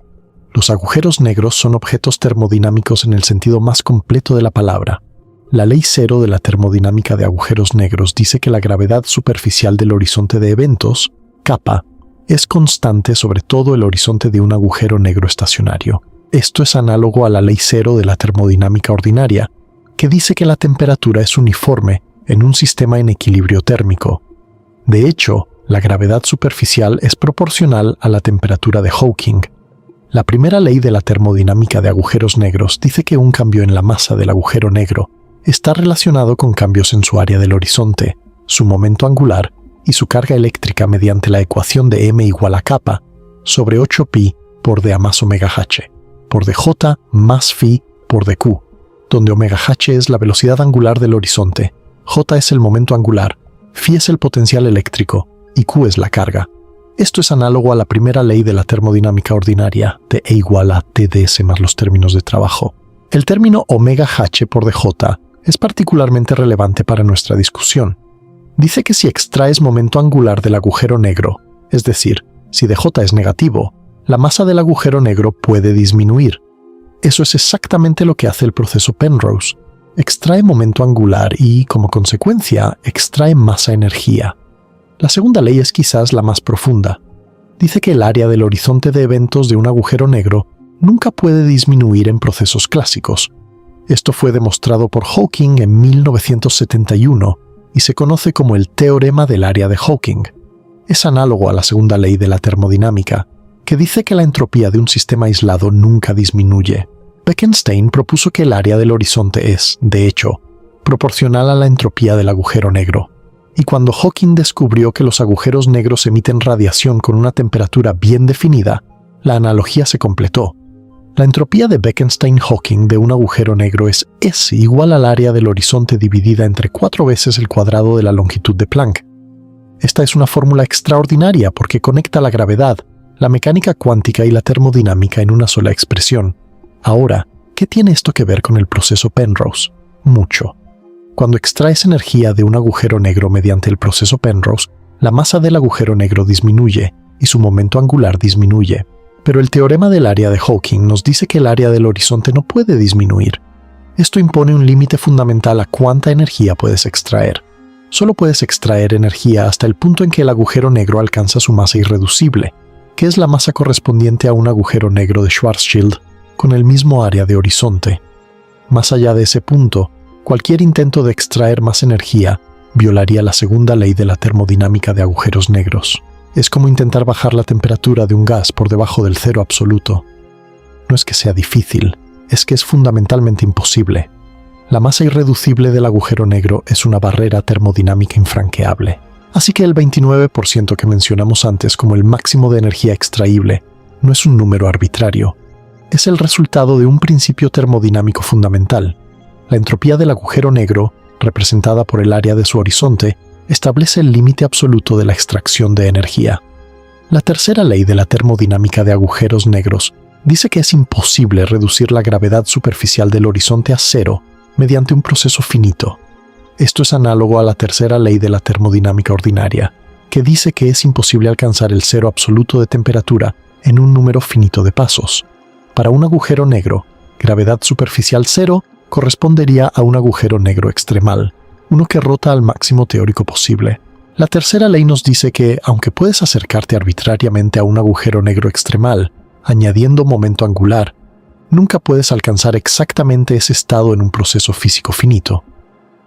Los agujeros negros son objetos termodinámicos en el sentido más completo de la palabra. La ley cero de la termodinámica de agujeros negros dice que la gravedad superficial del horizonte de eventos, kappa, es constante sobre todo el horizonte de un agujero negro estacionario. Esto es análogo a la ley cero de la termodinámica ordinaria, que dice que la temperatura es uniforme en un sistema en equilibrio térmico. De hecho, la gravedad superficial es proporcional a la temperatura de Hawking. La primera ley de la termodinámica de agujeros negros dice que un cambio en la masa del agujero negro está relacionado con cambios en su área del horizonte, su momento angular y su carga eléctrica mediante la ecuación de m igual a kappa sobre 8pi por d a más omega h, por dj más phi por dq, donde omega h es la velocidad angular del horizonte, j es el momento angular, phi es el potencial eléctrico y q es la carga. Esto es análogo a la primera ley de la termodinámica ordinaria, de E igual a TdS más los términos de trabajo. El término omega h por dj es particularmente relevante para nuestra discusión. Dice que si extraes momento angular del agujero negro, es decir, si dj es negativo, la masa del agujero negro puede disminuir. Eso es exactamente lo que hace el proceso Penrose. Extrae momento angular y, como consecuencia, extrae masa-energía. La segunda ley es quizás la más profunda. Dice que el área del horizonte de eventos de un agujero negro nunca puede disminuir en procesos clásicos. Esto fue demostrado por Hawking en 1971 y se conoce como el teorema del área de Hawking. Es análogo a la segunda ley de la termodinámica, que dice que la entropía de un sistema aislado nunca disminuye. Bekenstein propuso que el área del horizonte es, de hecho, proporcional a la entropía del agujero negro. Y cuando Hawking descubrió que los agujeros negros emiten radiación con una temperatura bien definida, la analogía se completó. La entropía de Bekenstein-Hawking de un agujero negro es S igual al área del horizonte dividida entre 4 veces el cuadrado de la longitud de Planck. Esta es una fórmula extraordinaria porque conecta la gravedad, la mecánica cuántica y la termodinámica en una sola expresión. Ahora, ¿qué tiene esto que ver con el proceso Penrose? Mucho. Cuando extraes energía de un agujero negro mediante el proceso Penrose, la masa del agujero negro disminuye y su momento angular disminuye. Pero el teorema del área de Hawking nos dice que el área del horizonte no puede disminuir. Esto impone un límite fundamental a cuánta energía puedes extraer. Solo puedes extraer energía hasta el punto en que el agujero negro alcanza su masa irreducible, que es la masa correspondiente a un agujero negro de Schwarzschild con el mismo área de horizonte. Más allá de ese punto, cualquier intento de extraer más energía violaría la segunda ley de la termodinámica de agujeros negros. Es como intentar bajar la temperatura de un gas por debajo del cero absoluto. No es que sea difícil, es que es fundamentalmente imposible. La masa irreducible del agujero negro es una barrera termodinámica infranqueable. Así que el 29% que mencionamos antes como el máximo de energía extraíble no es un número arbitrario. Es el resultado de un principio termodinámico fundamental. La entropía del agujero negro, representada por el área de su horizonte, establece el límite absoluto de la extracción de energía. La tercera ley de la termodinámica de agujeros negros dice que es imposible reducir la gravedad superficial del horizonte a cero mediante un proceso finito. Esto es análogo a la tercera ley de la termodinámica ordinaria, que dice que es imposible alcanzar el cero absoluto de temperatura en un número finito de pasos. Para un agujero negro, gravedad superficial cero correspondería a un agujero negro extremal, uno que rota al máximo teórico posible. La tercera ley nos dice que, aunque puedes acercarte arbitrariamente a un agujero negro extremal, añadiendo momento angular, nunca puedes alcanzar exactamente ese estado en un proceso físico finito.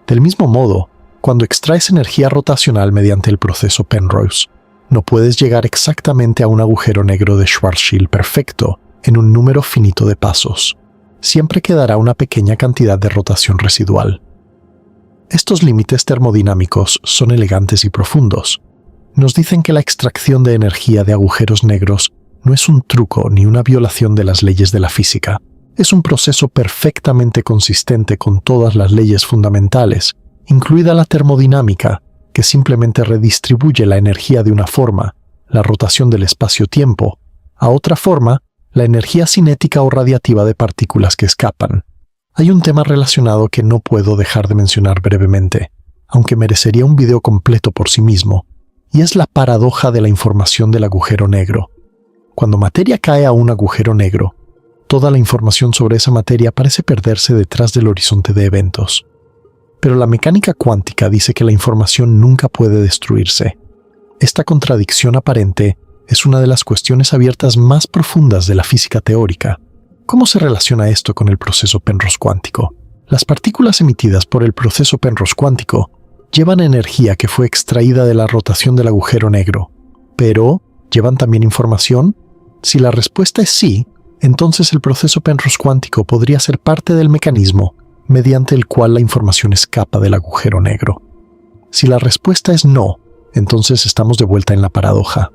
Del mismo modo, cuando extraes energía rotacional mediante el proceso Penrose, no puedes llegar exactamente a un agujero negro de Schwarzschild perfecto en un número finito de pasos. Siempre quedará una pequeña cantidad de rotación residual. Estos límites termodinámicos son elegantes y profundos. Nos dicen que la extracción de energía de agujeros negros no es un truco ni una violación de las leyes de la física. Es un proceso perfectamente consistente con todas las leyes fundamentales, incluida la termodinámica, que simplemente redistribuye la energía de una forma, la rotación del espacio-tiempo, a otra forma, la energía cinética o radiativa de partículas que escapan. Hay un tema relacionado que no puedo dejar de mencionar brevemente, aunque merecería un video completo por sí mismo, y es la paradoja de la información del agujero negro. Cuando materia cae a un agujero negro, toda la información sobre esa materia parece perderse detrás del horizonte de eventos. Pero la mecánica cuántica dice que la información nunca puede destruirse. Esta contradicción aparente es una de las cuestiones abiertas más profundas de la física teórica. ¿Cómo se relaciona esto con el proceso Penrose cuántico? Las partículas emitidas por el proceso Penrose cuántico llevan energía que fue extraída de la rotación del agujero negro, pero ¿llevan también información? Si la respuesta es sí, entonces el proceso Penrose cuántico podría ser parte del mecanismo mediante el cual la información escapa del agujero negro. Si la respuesta es no, entonces estamos de vuelta en la paradoja.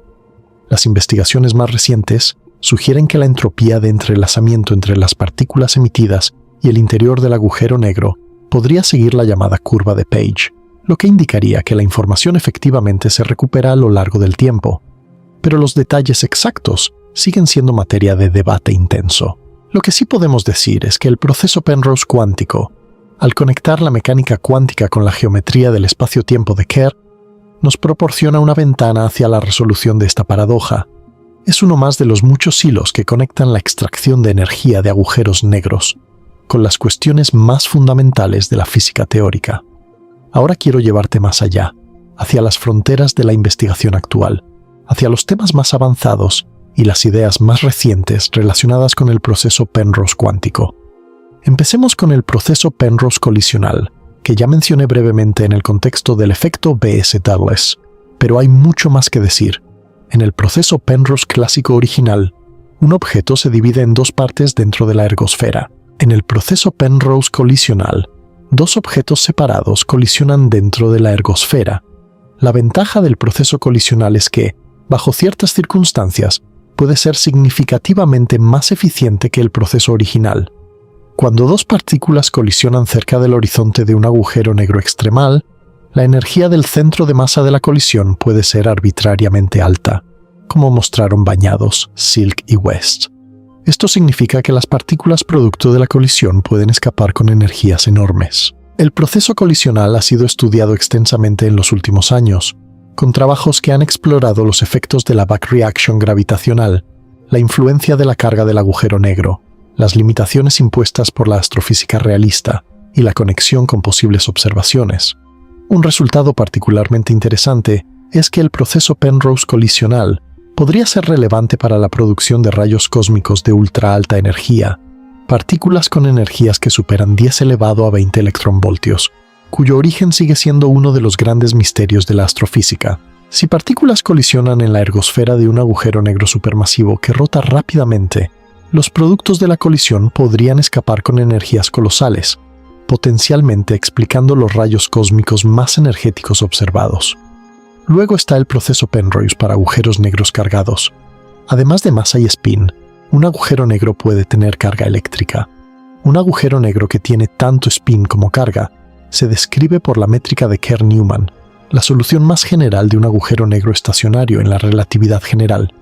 Las investigaciones más recientes sugieren que la entropía de entrelazamiento entre las partículas emitidas y el interior del agujero negro podría seguir la llamada curva de Page, lo que indicaría que la información efectivamente se recupera a lo largo del tiempo. Pero los detalles exactos siguen siendo materia de debate intenso. Lo que sí podemos decir es que el proceso Penrose cuántico, al conectar la mecánica cuántica con la geometría del espacio-tiempo de Kerr, nos proporciona una ventana hacia la resolución de esta paradoja. Es uno más de los muchos hilos que conectan la extracción de energía de agujeros negros con las cuestiones más fundamentales de la física teórica. Ahora quiero llevarte más allá, hacia las fronteras de la investigación actual, hacia los temas más avanzados y las ideas más recientes relacionadas con el proceso Penrose cuántico. Empecemos con el proceso Penrose colisional, que ya mencioné brevemente en el contexto del efecto B.S. Douglas, pero hay mucho más que decir. En el proceso Penrose clásico original, un objeto se divide en dos partes dentro de la ergosfera. En el proceso Penrose colisional, dos objetos separados colisionan dentro de la ergosfera. La ventaja del proceso colisional es que, bajo ciertas circunstancias, puede ser significativamente más eficiente que el proceso original. Cuando dos partículas colisionan cerca del horizonte de un agujero negro extremal, la energía del centro de masa de la colisión puede ser arbitrariamente alta, como mostraron Bañados, Silk y West. Esto significa que las partículas producto de la colisión pueden escapar con energías enormes. El proceso colisional ha sido estudiado extensamente en los últimos años, con trabajos que han explorado los efectos de la backreaction gravitacional, la influencia de la carga del agujero negro, las limitaciones impuestas por la astrofísica realista y la conexión con posibles observaciones. Un resultado particularmente interesante es que el proceso Penrose colisional podría ser relevante para la producción de rayos cósmicos de ultra alta energía, partículas con energías que superan 10 elevado a 20 electronvoltios, cuyo origen sigue siendo uno de los grandes misterios de la astrofísica. Si partículas colisionan en la ergosfera de un agujero negro supermasivo que rota rápidamente, los productos de la colisión podrían escapar con energías colosales, potencialmente explicando los rayos cósmicos más energéticos observados. Luego está el proceso Penrose para agujeros negros cargados. Además de masa y spin, un agujero negro puede tener carga eléctrica. Un agujero negro que tiene tanto spin como carga se describe por la métrica de Kerr-Newman, la solución más general de un agujero negro estacionario en la relatividad general.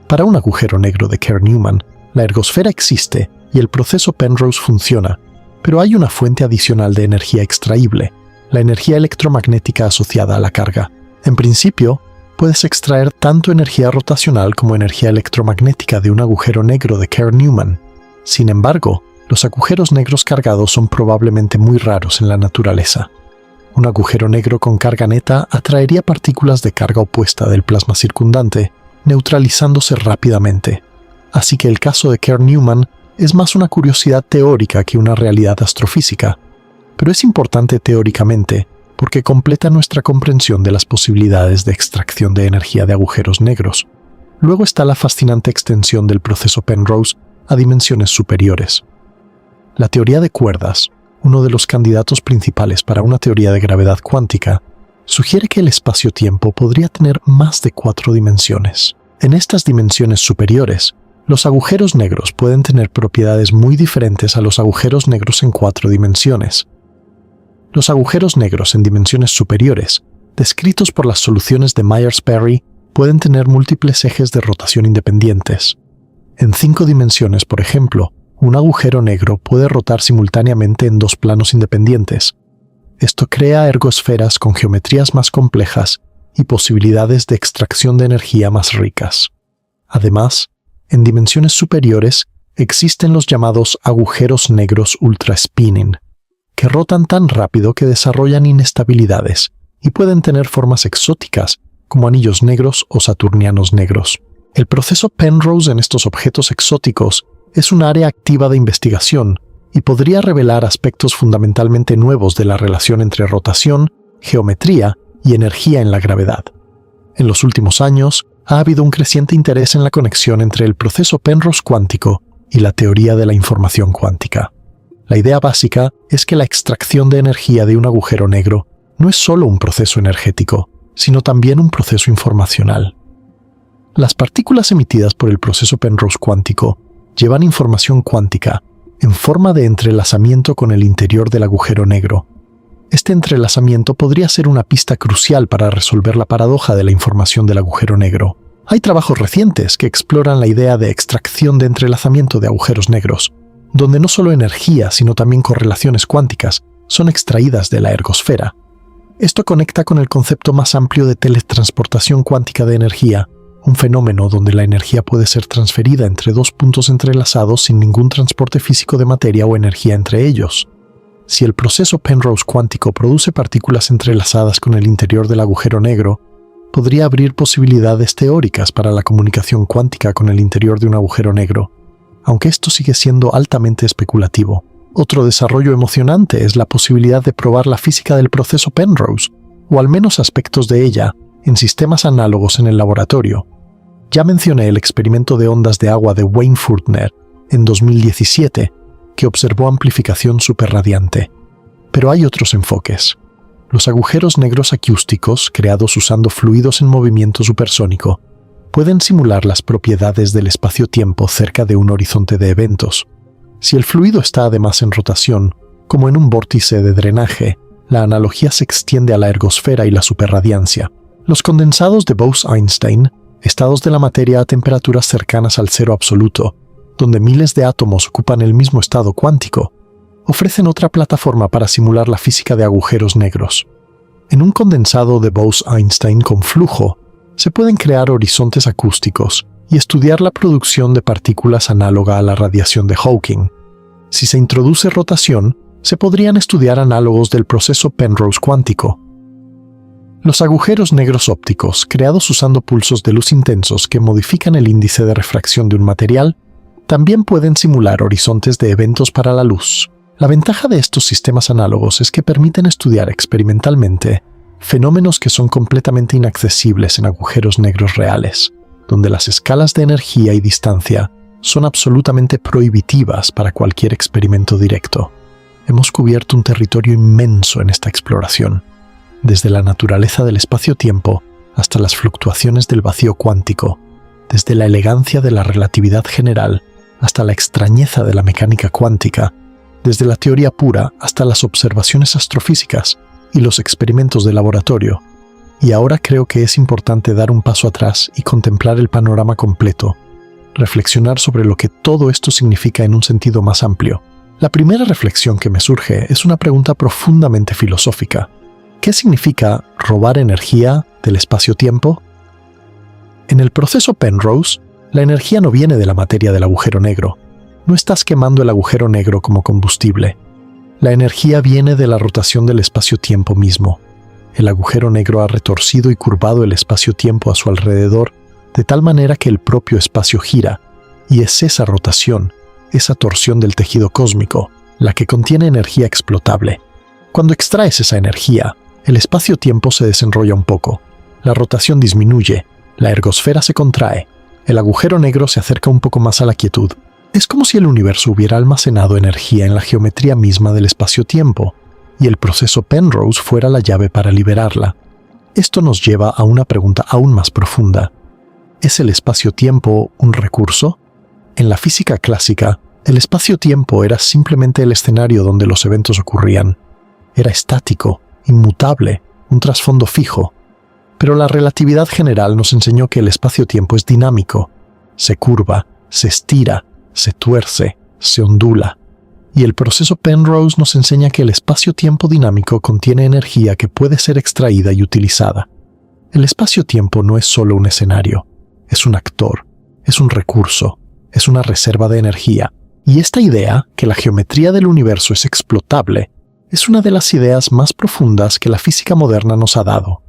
Para un agujero negro de Kerr-Newman, la ergosfera existe y el proceso Penrose funciona, pero hay una fuente adicional de energía extraíble, la energía electromagnética asociada a la carga. En principio, puedes extraer tanto energía rotacional como energía electromagnética de un agujero negro de Kerr-Newman. Sin embargo, los agujeros negros cargados son probablemente muy raros en la naturaleza. Un agujero negro con carga neta atraería partículas de carga opuesta del plasma circundante, neutralizándose rápidamente. Así que el caso de Kerr-Newman es más una curiosidad teórica que una realidad astrofísica, pero es importante teóricamente porque completa nuestra comprensión de las posibilidades de extracción de energía de agujeros negros. Luego está la fascinante extensión del proceso Penrose a dimensiones superiores. La teoría de cuerdas, uno de los candidatos principales para una teoría de gravedad cuántica, sugiere que el espacio-tiempo podría tener más de 4 dimensiones. En estas dimensiones superiores, los agujeros negros pueden tener propiedades muy diferentes a los agujeros negros en 4 dimensiones. Los agujeros negros en dimensiones superiores, descritos por las soluciones de Myers-Berry, pueden tener múltiples ejes de rotación independientes. En 5 dimensiones, por ejemplo, un agujero negro puede rotar simultáneamente en 2 planos independientes. Esto crea ergosferas con geometrías más complejas y posibilidades de extracción de energía más ricas. Además, en dimensiones superiores existen los llamados agujeros negros ultra-spinning, que rotan tan rápido que desarrollan inestabilidades y pueden tener formas exóticas, como anillos negros o saturnianos negros. El proceso Penrose en estos objetos exóticos es un área activa de investigación y podría revelar aspectos fundamentalmente nuevos de la relación entre rotación, geometría y energía en la gravedad. En los últimos años, ha habido un creciente interés en la conexión entre el proceso Penrose cuántico y la teoría de la información cuántica. La idea básica es que la extracción de energía de un agujero negro no es solo un proceso energético, sino también un proceso informacional. Las partículas emitidas por el proceso Penrose cuántico llevan información cuántica en forma de entrelazamiento con el interior del agujero negro. Este entrelazamiento podría ser una pista crucial para resolver la paradoja de la información del agujero negro. Hay trabajos recientes que exploran la idea de extracción de entrelazamiento de agujeros negros, donde no solo energía, sino también correlaciones cuánticas son extraídas de la ergosfera. Esto conecta con el concepto más amplio de teletransportación cuántica de energía, un fenómeno donde la energía puede ser transferida entre dos puntos entrelazados sin ningún transporte físico de materia o energía entre ellos. Si el proceso Penrose cuántico produce partículas entrelazadas con el interior del agujero negro, podría abrir posibilidades teóricas para la comunicación cuántica con el interior de un agujero negro, aunque esto sigue siendo altamente especulativo. Otro desarrollo emocionante es la posibilidad de probar la física del proceso Penrose, o al menos aspectos de ella, en sistemas análogos en el laboratorio. Ya mencioné el experimento de ondas de agua de Wayne Furtner en 2017, que observó amplificación superradiante. Pero hay otros enfoques. Los agujeros negros acústicos, creados usando fluidos en movimiento supersónico, pueden simular las propiedades del espacio-tiempo cerca de un horizonte de eventos. Si el fluido está además en rotación, como en un vórtice de drenaje, la analogía se extiende a la ergosfera y la superradiancia. Los condensados de Bose-Einstein, estados de la materia a temperaturas cercanas al cero absoluto, donde miles de átomos ocupan el mismo estado cuántico, ofrecen otra plataforma para simular la física de agujeros negros. En un condensado de Bose-Einstein con flujo, se pueden crear horizontes acústicos y estudiar la producción de partículas análoga a la radiación de Hawking. Si se introduce rotación, se podrían estudiar análogos del proceso Penrose cuántico. Los agujeros negros ópticos, creados usando pulsos de luz intensos que modifican el índice de refracción de un material, también pueden simular horizontes de eventos para la luz. La ventaja de estos sistemas análogos es que permiten estudiar experimentalmente fenómenos que son completamente inaccesibles en agujeros negros reales, donde las escalas de energía y distancia son absolutamente prohibitivas para cualquier experimento directo. Hemos cubierto un territorio inmenso en esta exploración, desde la naturaleza del espacio-tiempo hasta las fluctuaciones del vacío cuántico, desde la elegancia de la relatividad general hasta la extrañeza de la mecánica cuántica, desde la teoría pura hasta las observaciones astrofísicas y los experimentos de laboratorio. Y ahora creo que es importante dar un paso atrás y contemplar el panorama completo, reflexionar sobre lo que todo esto significa en un sentido más amplio. La primera reflexión que me surge es una pregunta profundamente filosófica. ¿Qué significa robar energía del espacio-tiempo? En el proceso Penrose, la energía no viene de la materia del agujero negro. No estás quemando el agujero negro como combustible. La energía viene de la rotación del espacio-tiempo mismo. El agujero negro ha retorcido y curvado el espacio-tiempo a su alrededor de tal manera que el propio espacio gira, y es esa rotación, esa torsión del tejido cósmico, la que contiene energía explotable. Cuando extraes esa energía, el espacio-tiempo se desenrolla un poco, la rotación disminuye, la ergosfera se contrae, el agujero negro se acerca un poco más a la quietud. Es como si el universo hubiera almacenado energía en la geometría misma del espacio-tiempo, y el proceso Penrose fuera la llave para liberarla. Esto nos lleva a una pregunta aún más profunda. ¿Es el espacio-tiempo un recurso? En la física clásica, el espacio-tiempo era simplemente el escenario donde los eventos ocurrían. Era estático, inmutable, un trasfondo fijo. Pero la relatividad general nos enseñó que el espacio-tiempo es dinámico. Se curva, se estira, se tuerce, se ondula. Y el proceso Penrose nos enseña que el espacio-tiempo dinámico contiene energía que puede ser extraída y utilizada. El espacio-tiempo no es solo un escenario, es un actor, es un recurso, es una reserva de energía. Y esta idea, que la geometría del universo es explotable, es una de las ideas más profundas que la física moderna nos ha dado.